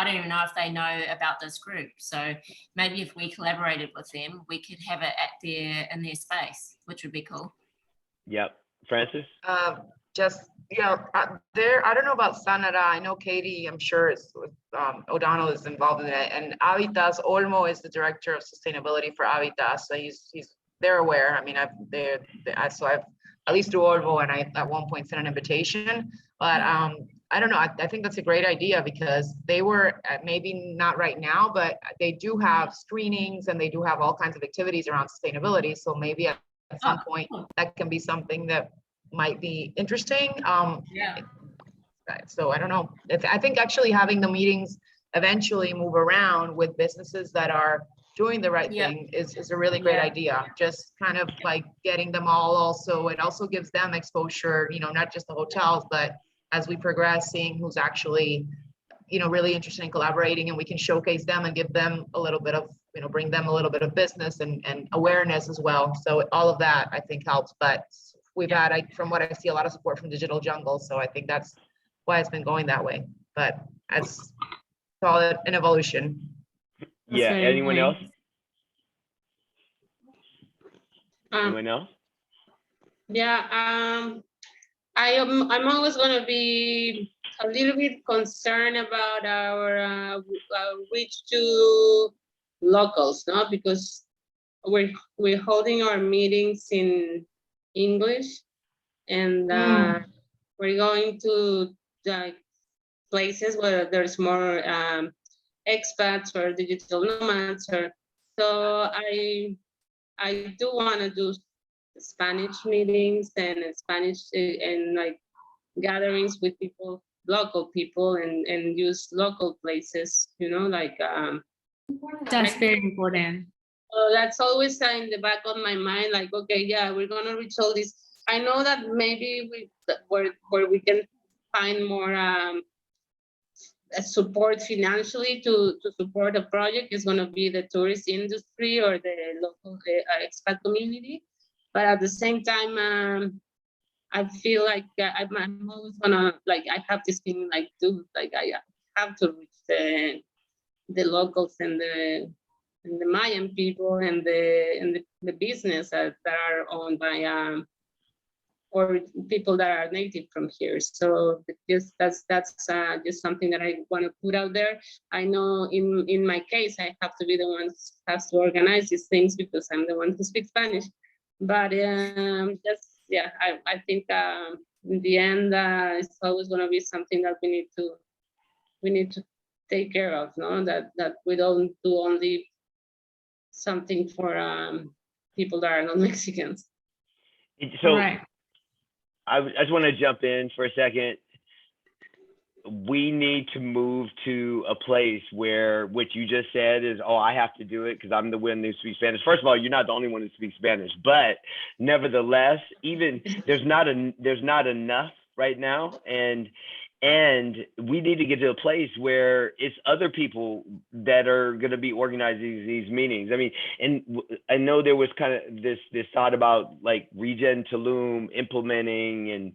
don't even know if they know about this group. So maybe if we collaborated with them, we could have it in their space, which would be cool. Yep. Francis? I don't know about Sanara. I know Katie, I'm sure O'Donnell is involved in it. And Avitas, Olmo is the director of sustainability for Avitas. So they're aware. I mean, I've at least through Olmo, and I at one point sent an invitation, but I don't know. I think that's a great idea because they were maybe not right now, but they do have screenings and they do have all kinds of activities around sustainability. So maybe at some point that can be something that might be interesting. So I don't know. I think actually having the meetings eventually move around with businesses that are doing the right thing is a really great idea. Just kind of like getting them all also, it also gives them exposure, not just the hotels, but as we progress, seeing who's actually, really interested in collaborating, and we can showcase them and give them a little bit of, bring them a little bit of business and awareness as well. So all of that I think helps, but we've had, from what I see, a lot of support from Digital Jungle. So I think that's why it's been going that way, but as call it an evolution. Yeah, anyone else? Anyone else? Yeah, I'm always going to be a little bit concerned about our reach to locals, no? Because we're holding our meetings in English, and we're going to places where there's more expats or digital nomads, so I do want to do Spanish meetings and Spanish and gatherings with local people, and use local places, That's very important. That's always in the back of my mind, okay, yeah, we're gonna reach all this. I know that maybe where we can find more support financially to support a project is going to be the tourist industry or the local expat community. But at the same time, I feel like I'm always gonna I have this feeling I have to reach the locals and the Mayan people and the business that are owned by or people that are native from here. So that's just something that I want to put out there. I know in my case, I have to be the one who has to organize these things because I'm the one who speaks Spanish. But I think in the end, it's always going to be something that we need to take care of, no? That we don't do only something for people that are not Mexicans. So Right. I just want to jump in for a second. We need to move to a place where what you just said is, I have to do it because I'm the one who speaks Spanish. First of all, you're not the only one who speaks Spanish, but nevertheless, even there's not enough right now, and we need to get to a place where it's other people that are going to be organizing these meetings. I mean, and I know there was kind of this thought about Regen Tulum implementing, and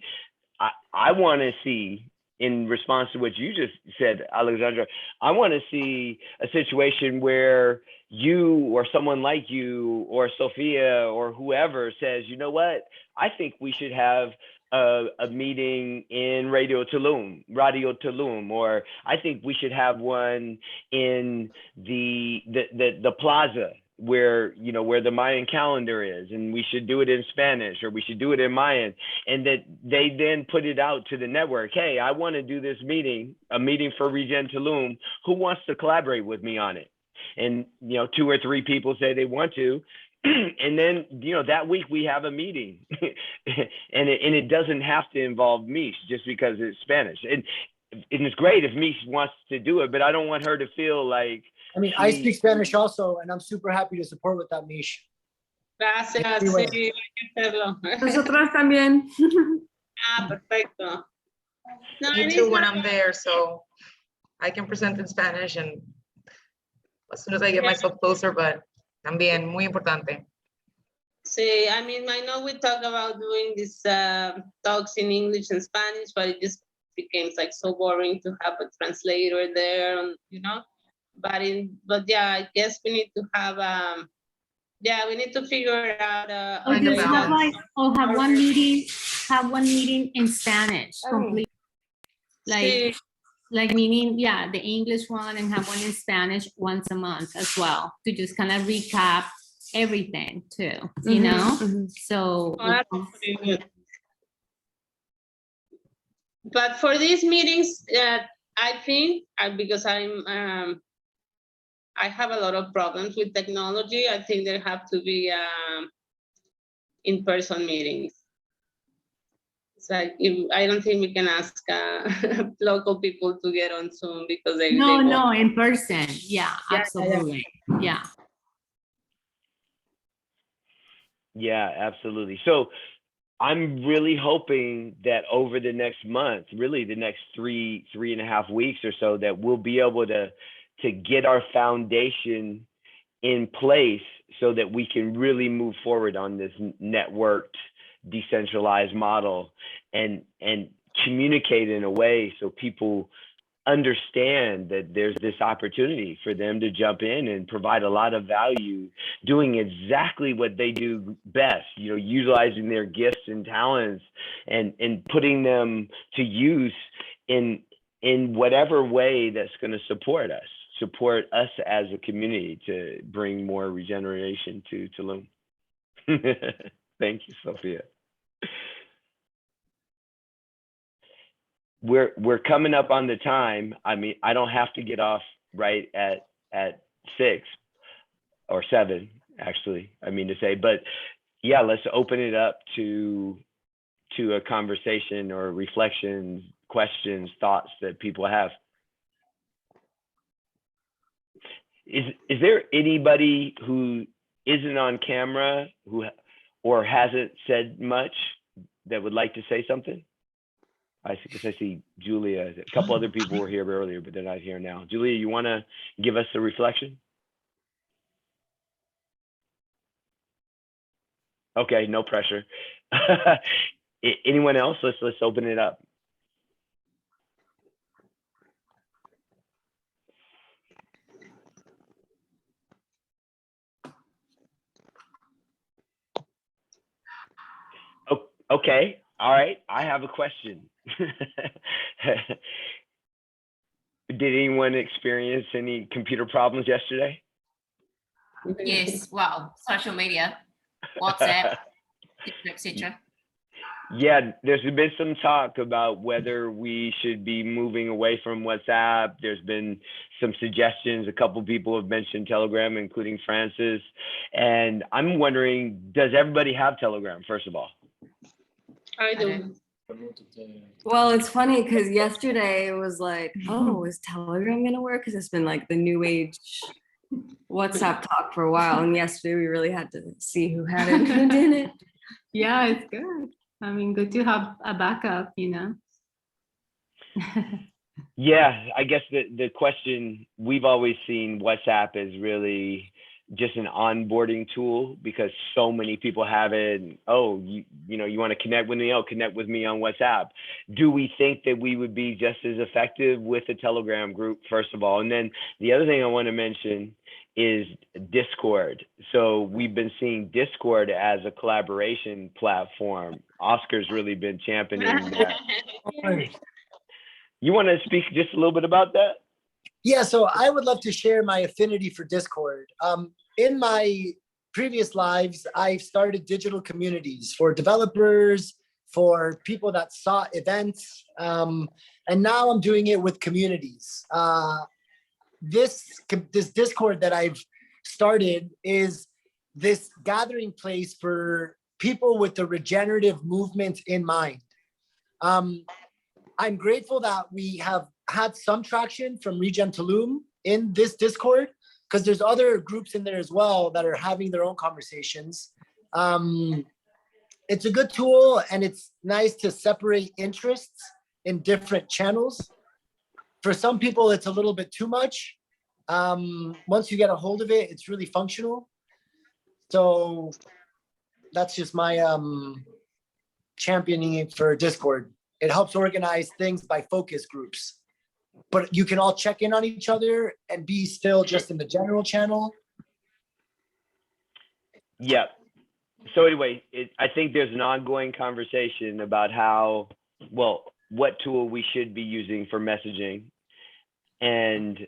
I want to see, in response to what you just said, Alexandra, I want to see a situation where you or someone like you or Sophia or whoever says, you know what, I think we should have a meeting in Radio Tulum, or I think we should have one in the plaza where the Mayan calendar is, and we should do it in Spanish, or we should do it in Mayan, and that they then put it out to the network. Hey, I want to do this meeting, a meeting for Regen Tulum. Who wants to collaborate with me on it? And 2 or 3 people say they want to, And then, that week we have a meeting and it doesn't have to involve Mish just because it's Spanish. And it's great if Mish wants to do it, but I don't want her to feel like. I mean, I speak Spanish also, and I'm super happy to support with that, Mish. Gracias, Anyway. sí, hay que hacerlo. Nosotros también. Perfecto. No, Me it too is when not- I'm there, so I can present in Spanish and as soon as I get myself closer, but también muy importante. Sí, I mean, I know we talk about doing these talks in English and Spanish, but it just became like so boring to have a translator there, But yeah, I guess we need to have we need to figure out Or Find a just have balance. have one meeting in Spanish, complete. Sí. Like meaning, the English one, and have one in Spanish once a month as well, to just kind of recap everything too, you know? So, Oh, that's pretty good. But for these meetings, I think because I have a lot of problems with technology, I think there have to be in-person meetings. It's like I don't think we can ask local people to get on Zoom because they won't. no, in person. Yeah, Yeah, absolutely. Yeah. Yeah, absolutely. So I'm really hoping that over the next month, really the next 3.5 weeks or so, that we'll be able to get our foundation in place so that we can really move forward on this networked, decentralized model and communicate in a way so people understand that there's this opportunity for them to jump in and provide a lot of value, doing exactly what they do best, utilizing their gifts and talents and putting them to use in whatever way that's going to support us as a community to bring more regeneration to Tulum. Thank you, Sophia. We're coming up on the time. I mean, I don't have to get off right at 6 or 7, actually, I mean to say, but yeah, let's open it up to a conversation or reflections, questions, thoughts that people have. Is there anybody who isn't on camera or hasn't said much that would like to say something? I see Julia. A couple other people were here earlier, but they're not here now. Julia, you want to give us a reflection? Okay, no pressure. Anyone else? Let's open it up. Okay, all right. I have a question. Did anyone experience any computer problems yesterday? Yes, well, social media, WhatsApp, etc. Yeah, there's been some talk about whether we should be moving away from WhatsApp. There's been some suggestions. A couple people have mentioned Telegram, including Francis. And I'm wondering, does everybody have Telegram, first of all? I do. Well, it's funny because yesterday it was like, oh, is Telegram gonna work? Because it's been like the new age WhatsApp talk for a while. And yesterday we really had to see who had it and who didn't. Yeah, it's good. I mean, good to have a backup, Yeah, I guess the question, we've always seen WhatsApp as really just an onboarding tool because so many people have it. And, you want to connect with me? Oh, connect with me on WhatsApp. Do we think that we would be just as effective with a Telegram group, first of all? And then the other thing I want to mention is Discord. So we've been seeing Discord as a collaboration platform. Oscar's really been championing that. You want to speak just a little bit about that? Yeah, so I would love to share my affinity for Discord. In my previous lives, I've started digital communities for developers, for people that sought events, and now I'm doing it with communities. This Discord that I've started is this gathering place for people with the regenerative movement in mind. I'm grateful that we have had some traction from Regen Tulum in this Discord, because there's other groups in there as well that are having their own conversations. It's a good tool, and it's nice to separate interests in different channels. For some people, it's a little bit too much. Once you get a hold of it, it's really functional. So that's just my championing for Discord. It helps organize things by focus groups, but you can all check in on each other and be still just in the general channel. Yeah. So anyway, I think there's an ongoing conversation about how, well, what tool we should be using for messaging, and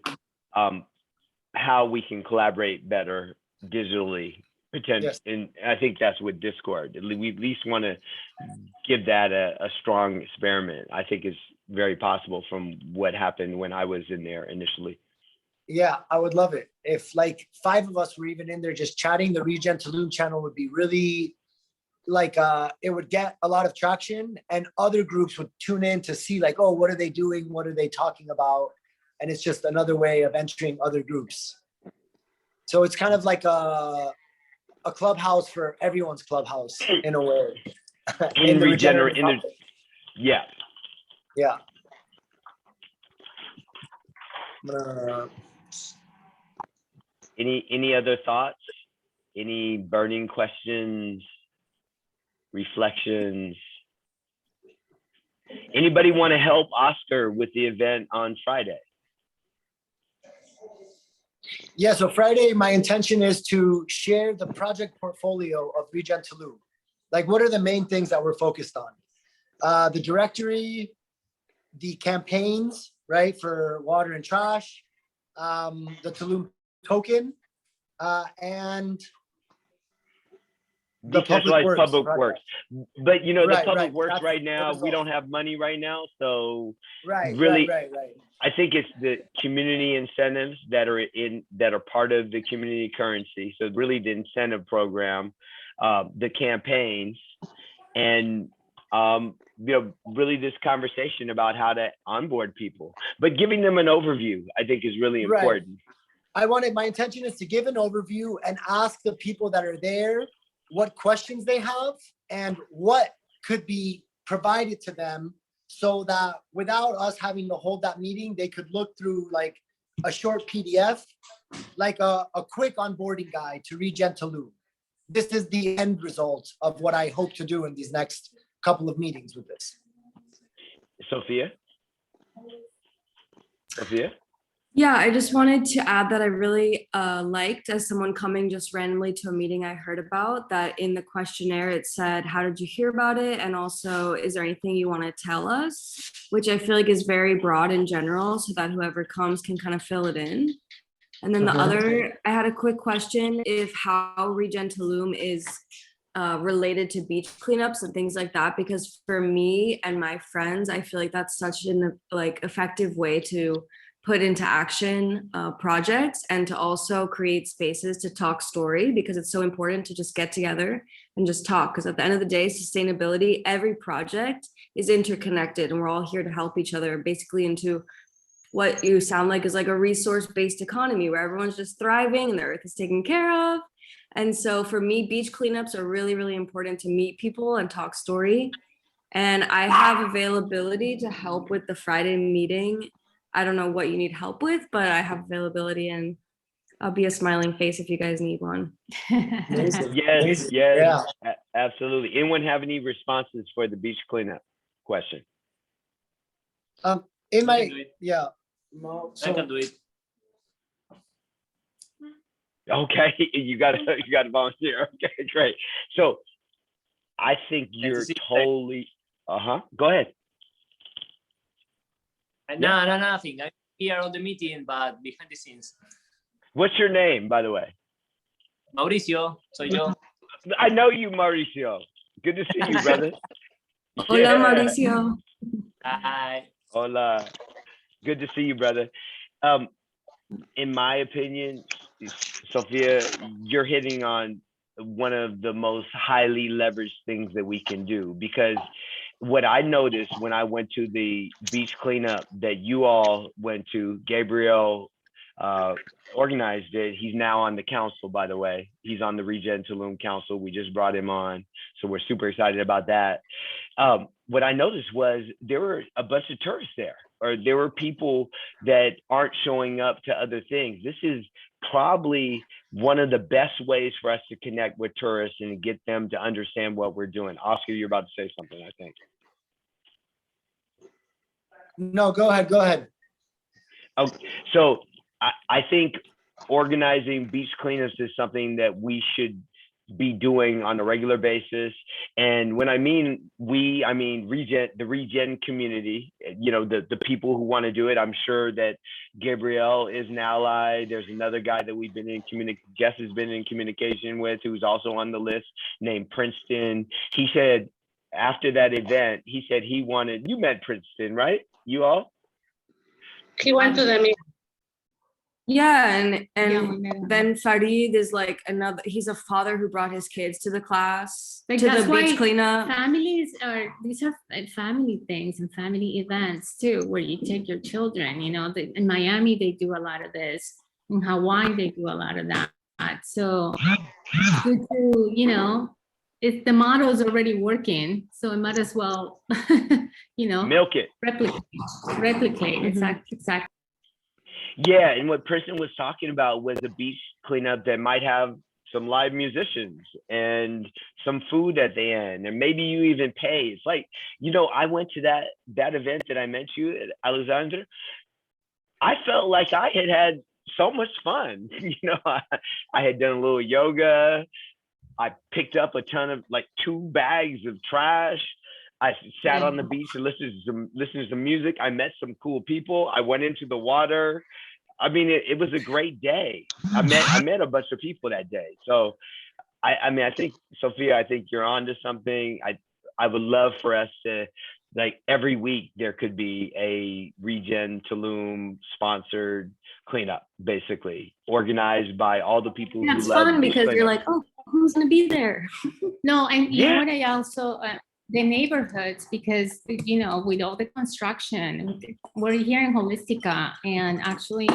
how we can collaborate better digitally. Yes. And I think that's with Discord. We at least want to give that a strong experiment. I think it's very possible from what happened when I was in there initially. Yeah, I would love it. If like 5 of us were even in there just chatting, the Regen Tulum channel would be really like, it would get a lot of traction, and other groups would tune in to see like, oh, what are they doing? What are they talking about? And it's just another way of entering other groups. So it's kind of like a clubhouse for everyone's clubhouse in a way. In the regenerate, regenerative topic. yeah. Yeah. Any other thoughts? Any burning questions, reflections? Anybody want to help Oscar with the event on Friday? Yeah, so Friday, my intention is to share the project portfolio of Regen Tulum. Like, what are the main things that we're focused on? The directory, the campaigns, right, for water and trash, the Tulum token, and the Decentralized public works. But you know, the Right, public right. works That's right the now, we result. don't have money right now. So Right, really, right. I think it's the community incentives that are part of the community currency. So really the incentive program, the campaigns, and you know, really this conversation about how to onboard people, but giving them an overview, I think, is really Right. important. My intention is to give an overview and ask the people that are there what questions they have and what could be provided to them, so that without us having to hold that meeting, they could look through like a short PDF, like a quick onboarding guide to Regen Tulum. This is the end result of what I hope to do in these next couple of meetings with this. Sophia? Yeah, I just wanted to add that I really liked, as someone coming just randomly to a meeting I heard about, that in the questionnaire it said, how did you hear about it? And also, is there anything you want to tell us? Which I feel like is very broad in general, so that whoever comes can kind of fill it in. And then the other, I had a quick question, if how Regen Tulum is related to beach cleanups and things like that, because for me and my friends, I feel like that's such an like effective way to put into action projects, and to also create spaces to talk story, because it's so important to just get together and just talk, because at the end of the day, sustainability, every project is interconnected, and we're all here to help each other, basically into what you sound like is like a resource-based economy where everyone's just thriving and the earth is taken care of. And so for me, beach cleanups are really, really important to meet people and talk story. And I have availability to help with the Friday meeting. I don't know what you need help with, but I have availability, and I'll be a smiling face if you guys need one. Yes, Yeah. absolutely. Anyone have any responses for the beach cleanup question? In my, yeah. I can do it. Okay, you got to volunteer. Okay, great. So I think you're totally, go ahead. No, nothing. I'm here on the meeting, but behind the scenes. What's your name, by the way? Mauricio, soy yo. I know you, Mauricio. Good to see you, brother. Hola, Yeah. Mauricio. Hi. Hola. Good to see you, brother. In my opinion, Sophia, you're hitting on one of the most highly leveraged things that we can do, because what I noticed when I went to the beach cleanup that you all went to, Gabriel organized it. He's now on the council, by the way. He's on the Regen Tulum council. We just brought him on, so we're super excited about that. What I noticed was there were a bunch of tourists there, or there were people that aren't showing up to other things. This is probably one of the best ways for us to connect with tourists and get them to understand what we're doing. Oscar, you're about to say something, I think. No, go ahead, go ahead. Okay, so I think organizing beach cleanups is something that we should be doing on a regular basis. And when I mean we, I mean the Regen community, you know, the people who want to do it. I'm sure that Gabriel is an ally. There's another guy that we've been in Jess has been in communication with, who's also on the list, named Princeton. He said after that event, he said he wanted, you met Princeton, right? You all? He went to the meeting. Yeah, and Yeah, then Farid is like another, he's a father who brought his kids to the class, Like, to that's the why beach cleanup. families are, these are family things and family events too, where you take your children, you know, in Miami, they do a lot of this. In Hawaii, they do a lot of that. So it's good to, you know, if the model is already working, so it might as well, you know, Milk it. replicate. Exactly. Yeah, and what Princeton was talking about was a beach cleanup that might have some live musicians and some food at the end, and maybe you even pay. It's like, you know, I went to that event that I met you at, Alexandra. I felt like I had so much fun. You know, I had done a little yoga. I picked up a ton of, like, 2 bags of trash. I sat on the beach and listened to some music. I met some cool people. I went into the water. I mean, it was a great day. I met a bunch of people that day. So, I mean, I think, Sophia, I think you're on to something. I would love for us to, like, every week there could be a Regen Tulum sponsored cleanup, basically organized by all the people who love. It's fun because you're like, oh, who's gonna be there? No, and you know what, I also the neighborhoods, because, you know, with all the construction, we're here in Holistica, and actually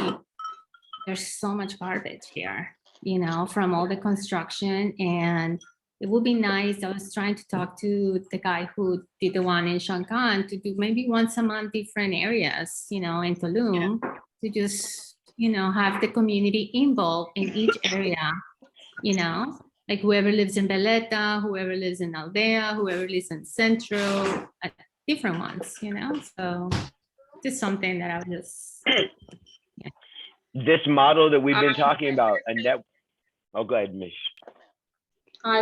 there's so much garbage here, you know, from all the construction. And it would be nice, I was trying to talk to the guy who did the one in Shankan to do maybe once a month different areas, you know, in Tulum, to just, you know, have the community involved in each area, you know, like whoever lives in Veleta, whoever lives in Aldea, whoever lives in Centro, different ones, you know. So just something that I would just. This model that we've been talking about, and that. Oh, go ahead, Mish.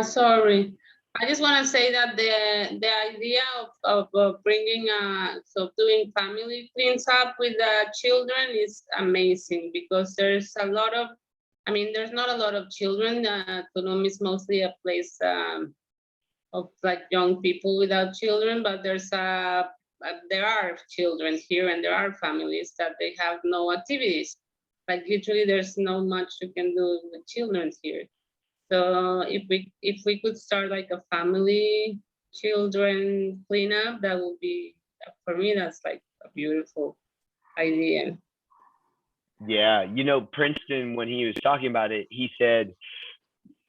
Sorry. I just want to say that the idea of bringing, so doing family cleans up with the children is amazing, because there's a lot of, I mean, there's not a lot of children. Tulum is mostly a place of, like, young people without children, but there are children here, and there are families that they have no activities. Like, literally, there's no much you can do with children here. So if we could start like a family children cleanup, that would be, for me, that's like a beautiful idea. Yeah, you know, Princeton, when he was talking about it, he said,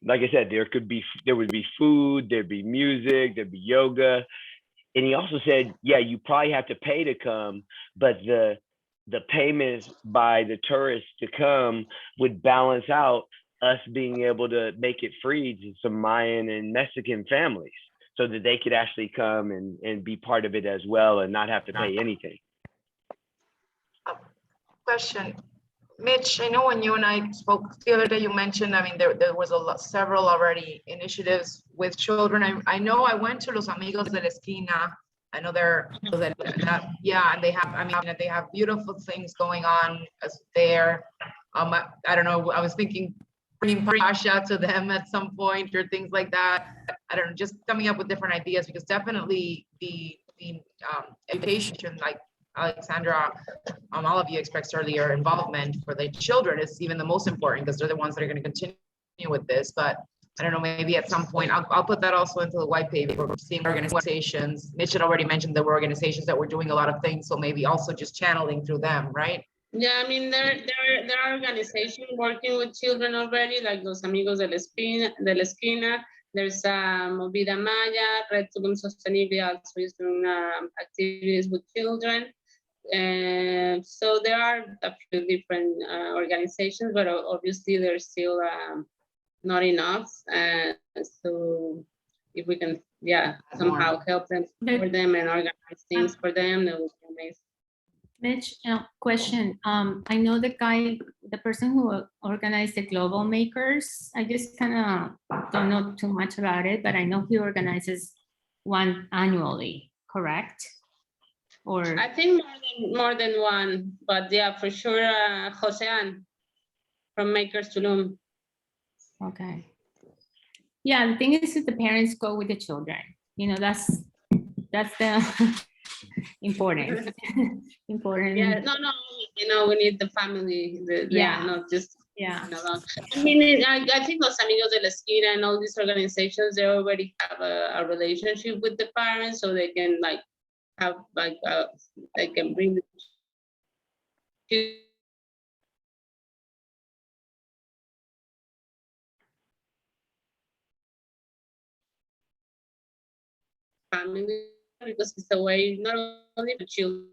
like I said, there would be food, there'd be music, there'd be yoga. And he also said, yeah, you probably have to pay to come, but the payments by the tourists to come would balance out us being able to make it free to some Mayan and Mexican families, so that they could actually come and be part of it as well and not have to pay anything. Question. Mitch, I know when you and I spoke the other day, you mentioned, I mean, there was several already initiatives with children. I know I went to Los Amigos de la Esquina. I know they're, yeah, and they have, I mean, they have beautiful things going on there. I don't know, I was thinking bringing Pasha to them at some point or things like that. I don't know, just coming up with different ideas, because definitely the education, like Alexandra, all of you expressed earlier, involvement for the children is even the most important, because they're the ones that are going to continue with this. But I don't know, maybe at some point, I'll put that also into the white paper, seeing organizations. Mitch had already mentioned there were organizations that were doing a lot of things, so maybe also just channeling through them, right? Yeah, I mean, there are organizations working with children already, like Los Amigos de la Esquina. There's Movida Maya, Red Tulum Sostenible also is doing activities with children. So there are a few different organizations, but obviously they're still not enough. So if we can, yeah, somehow help them, support them and organize things for them, that would be amazing. Mitch, question. I know the person who organized the Global Makers. I just kind of don't know too much about it, but I know he organizes one annually, correct? Or I think more than one, but yeah, for sure, Josean from Makers Tulum. okay. Yeah, the thing is that the parents go with the children. You know, that's the important. Important. Yeah, no, you know, we need the family. Yeah. Not just Yeah. alone. I mean, I think Los Amigos de la Esquina and all these organizations, they already have a relationship with the parents, so they can like have like they can bring the family, because it's a way not only for children,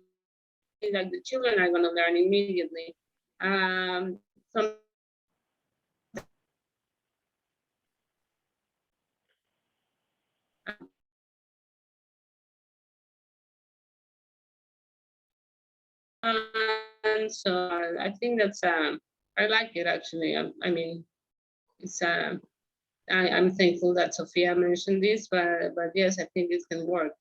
like the children are going to learn immediately. Some so I think that's I like it actually. I mean, it's I'm thankful that Sophia mentioned this, but yes, I think it can work.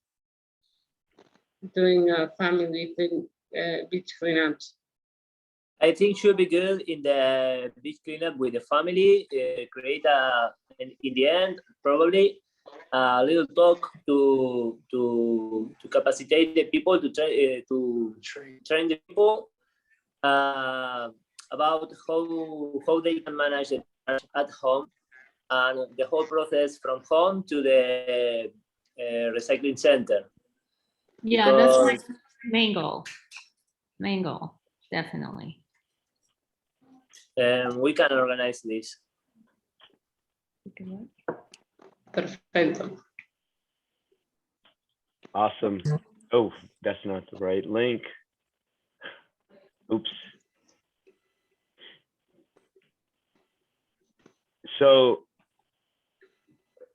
Doing a family thing, beach cleanups. I think should be good in the beach cleanup with the family. Create in the end probably a little talk to capacitate the people to train the people about how they can manage it at home and the whole process from home to the recycling center. Yeah, that's my main goal. Main goal, definitely. And we can organize this. Perfecto. Awesome. Oh, that's not the right link. Oops. So,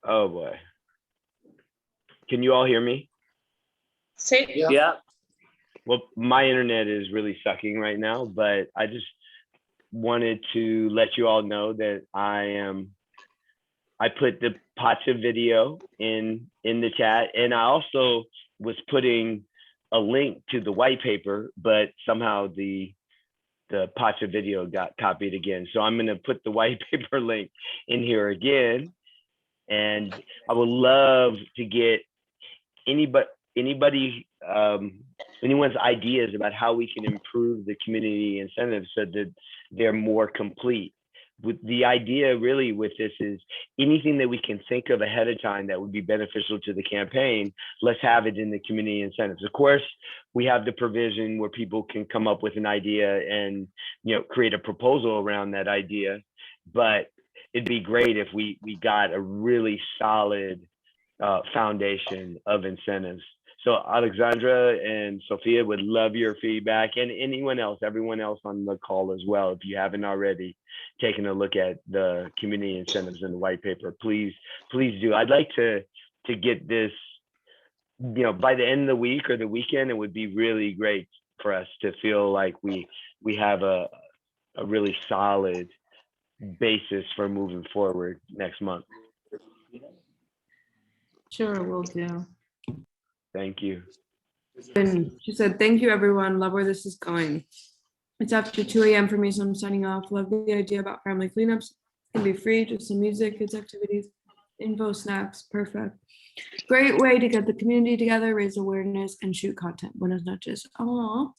oh boy. Can you all hear me? Yeah. Well, my internet is really sucking right now, but I just wanted to let you all know that I put the Pacha video in the chat, and I also was putting a link to the white paper, but somehow the Pacha video got copied again. So I'm gonna put the white paper link in here again, and I would love to get anyone's ideas about how we can improve the community incentives so that they're more complete. With the idea really with this is anything that we can think of ahead of time that would be beneficial to the campaign, let's have it in the community incentives. Of course, we have the provision where people can come up with an idea and, you know, create a proposal around that idea. But it'd be great if we got a really solid foundation of incentives. So Alexandra and Sophia would love your feedback, and everyone else on the call as well. If you haven't already taken a look at the community incentives in the white paper, please do. I'd like to get this, you know, by the end of the week or the weekend. It would be really great for us to feel like we have a really solid basis for moving forward next month. Sure, will do. Thank you. And she said, thank you, everyone. Love where this is going. It's after 2 a.m. for me, so I'm signing off. Love the idea about family cleanups. It can be free, just some music, kids activities, info, snacks, perfect. Great way to get the community together, raise awareness, and shoot content. Buenas noches. Aww.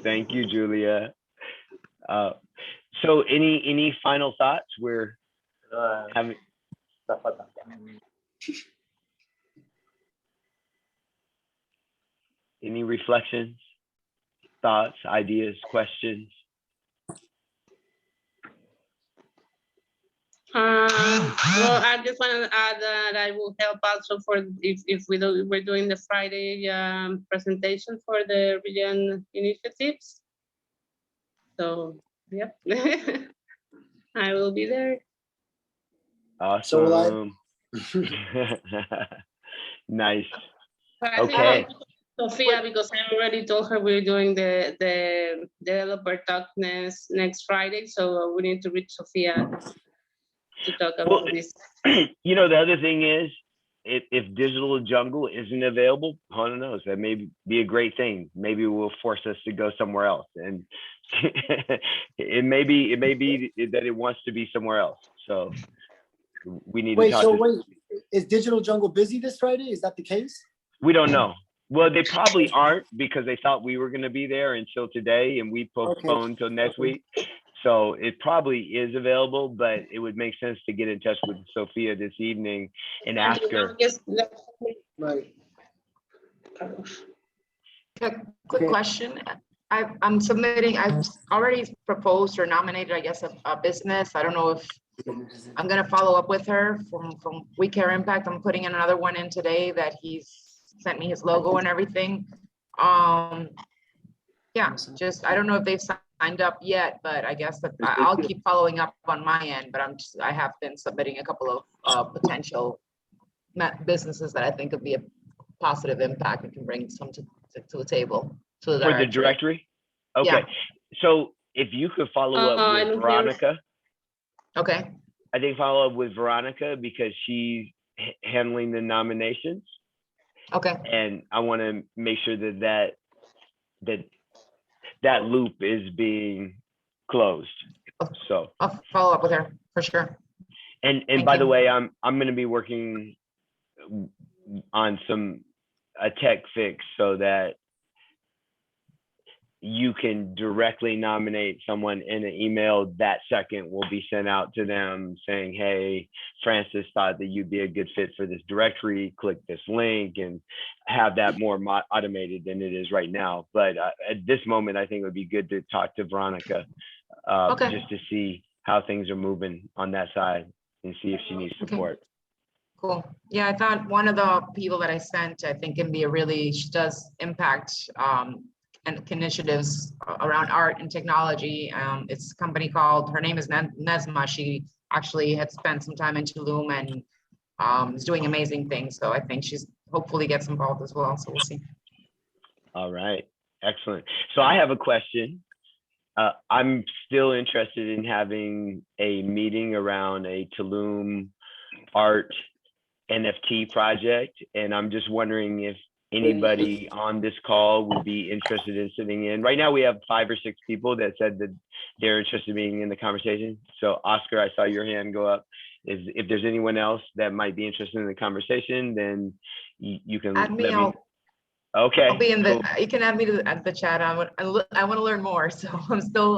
Thank you, Julia. So any final thoughts? We're having. Any reflections, thoughts, ideas, questions? Well, I just want to add that I will help also for if we're doing the Friday presentation for the region initiatives. So, yep, I will be there. Awesome. So will I. Nice. But I think Okay. Sophia, because I already told her we're doing the developer talk next Friday, so we need to reach Sophia to talk about this. You know, the other thing is, if Digital Jungle isn't available, who knows? That may be a great thing. Maybe it will force us to go somewhere else, and it may be that it wants to be somewhere else. So we need to talk. Wait, is Digital Jungle busy this Friday? Is that the case? We don't know. Well, they probably aren't because they thought we were going to be there until today, and we postponed till next week. So it probably is available, but it would make sense to get in touch with Sophia this evening and ask her. Right. Quick question. I'm submitting, I've already proposed or nominated, I guess, a business. I don't know if I'm gonna follow up with her from We Care Impact. I'm putting in another one in today that he's sent me his logo and everything. Yeah, just, I don't know if they've signed up yet, but I guess that I'll keep following up on my end, but I have been submitting a couple of potential businesses that I think would be a positive impact and can bring some to the table. For the directory? Okay. Yeah. So if you could follow up with Veronica. Okay. I think follow up with Veronica because she's handling the nominations. Okay. And I want to make sure that loop is being closed. So I'll follow up with her for sure. And by the way, I'm going to be working on a tech fix so that you can directly nominate someone in an email. That second will be sent out to them saying, hey, Francis thought that you'd be a good fit for this directory, click this link, and have that more automated than it is right now. But at this moment, I think it would be good to talk to Veronica just to see how things are moving on that side and see if she needs support. Cool. Yeah, I thought one of the people that I sent, I think can be she does impact and initiatives around art and technology. It's a company called, her name is Nesma. She actually had spent some time in Tulum and is doing amazing things. So I think she's hopefully gets involved as well. So we'll see. All right. Excellent. So I have a question. I'm still interested in having a meeting around a Tulum art NFT project. And I'm just wondering if anybody on this call would be interested in sitting in. Right now we have 5 or 6 people that said that they're interested in being in the conversation. So Oscar, I saw your hand go up. If there's anyone else that might be interested in the conversation, then you can add me. Okay. I'll be in the, you can add me to the chat. I want to learn more. So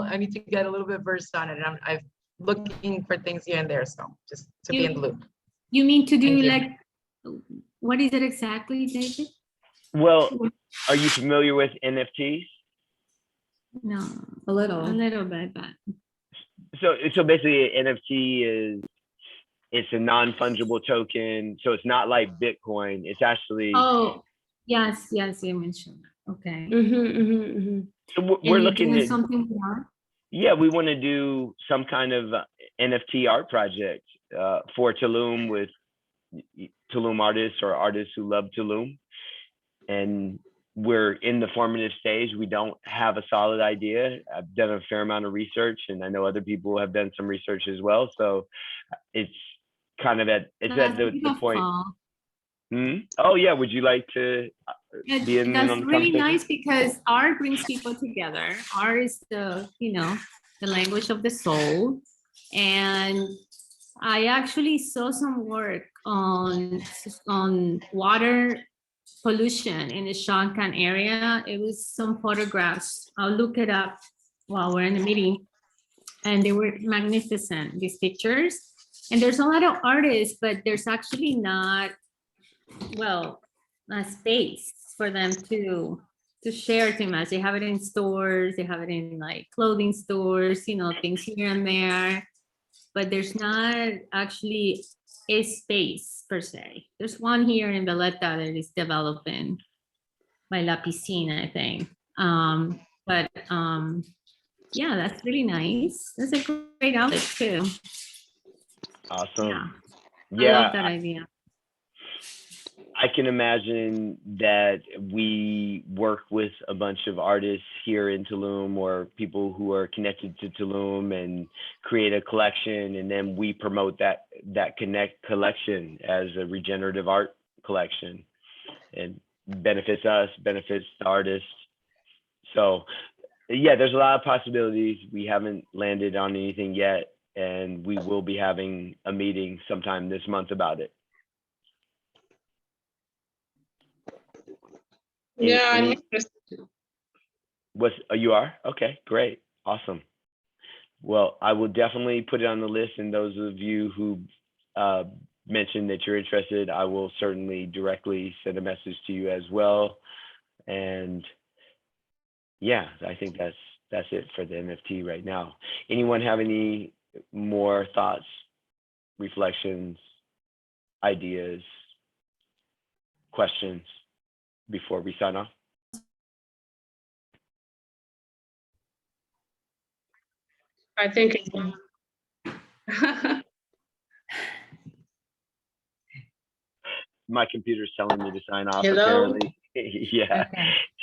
I need to get a little bit versed on it. And I'm looking for things here and there. So just to be in the loop. You mean to do what is it exactly, David? Well, are you familiar with NFTs? No, a little bit, but. So basically an NFT it's a non-fungible token. So it's not like Bitcoin. It's actually. Oh, yes, you mentioned that. Okay. So we're looking at something more. Yeah, we want to do some kind of NFT art project for Tulum with Tulum artists or artists who love Tulum. And we're in the formative stage. We don't have a solid idea. I've done a fair amount of research, and I know other people have done some research as well. So it's kind of at the point. Oh yeah, would you like to be in? That's really nice because art brings people together. Art is the language of the soul, and I actually saw some work on water pollution in the Shankan area. It was some photographs. I'll look it up while we're in the meeting. and they were magnificent, these pictures. And there's a lot of artists, but there's actually not, well, a space for them to share too much. They have it in stores, they have it in like clothing stores, you know, things here and there, but there's not actually a space per se. There's one here in Valletta that is developing by La Piscina, I think. Yeah, that's really nice. That's a great outlet too. Awesome. I Yeah, love that idea. I can imagine that we work with a bunch of artists here in Tulum or people who are connected to Tulum and create a collection, and then we promote that collection as a regenerative art collection, and benefits us, benefits the artist. So yeah, there's a lot of possibilities. We haven't landed on anything yet, and we will be having a meeting sometime this month about it. Yeah, I'm interested. You are? Okay, great. Awesome. Well, I will definitely put it on the list, and those of you who mentioned that you're interested, I will certainly directly send a message to you as well. And yeah, I think that's it for the NFT right now. Anyone have any more thoughts, reflections, ideas, questions before we sign off? I think it's My computer's telling me to sign off. Hello? Apparently. Yeah.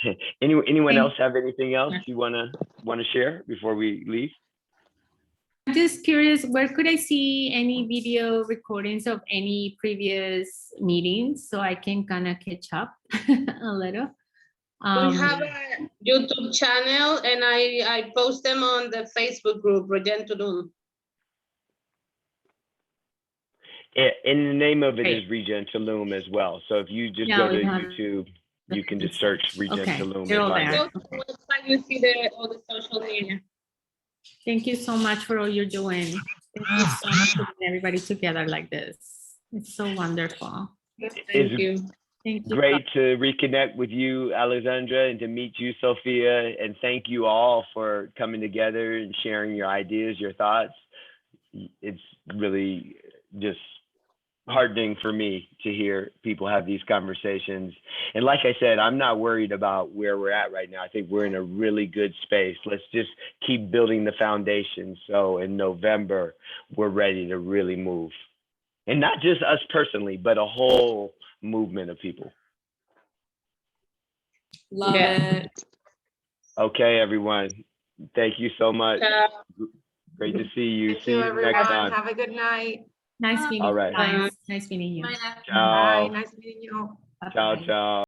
Okay. Anyone else have anything else you wanna share before we leave? I'm just curious, where could I see any video recordings of any previous meetings so I can kind of catch up a little? We have a YouTube channel, and I post them on the Facebook group, Regen Tulum. And the name of it Great. is Regen Tulum as well. So if you just Yeah, go to we have- YouTube, you can just search Regen Okay, Tulum. they're all and find there. it. Go to the website, you see all the social media. Thank you so much for all you're doing. Thank you so much for putting everybody together like this. It's so wonderful. Thank you. Thank you. Great to reconnect with you, Alexandra, and to meet you, Sophia. And thank you all for coming together and sharing your ideas, your thoughts. It's really just heartening for me to hear people have these conversations. And like I said, I'm not worried about where we're at right now. I think we're in a really good space. Let's just keep building the foundation. So in November, we're ready to really move. And not just us personally, but a whole movement of people. Love it. Okay, everyone. Thank you so much. Great to see you. Thank See you, you everyone. next time. Have a good night. Nice meeting All you right. guys. Nice meeting you. Bye. Ciao. Nice meeting you. Ciao, ciao.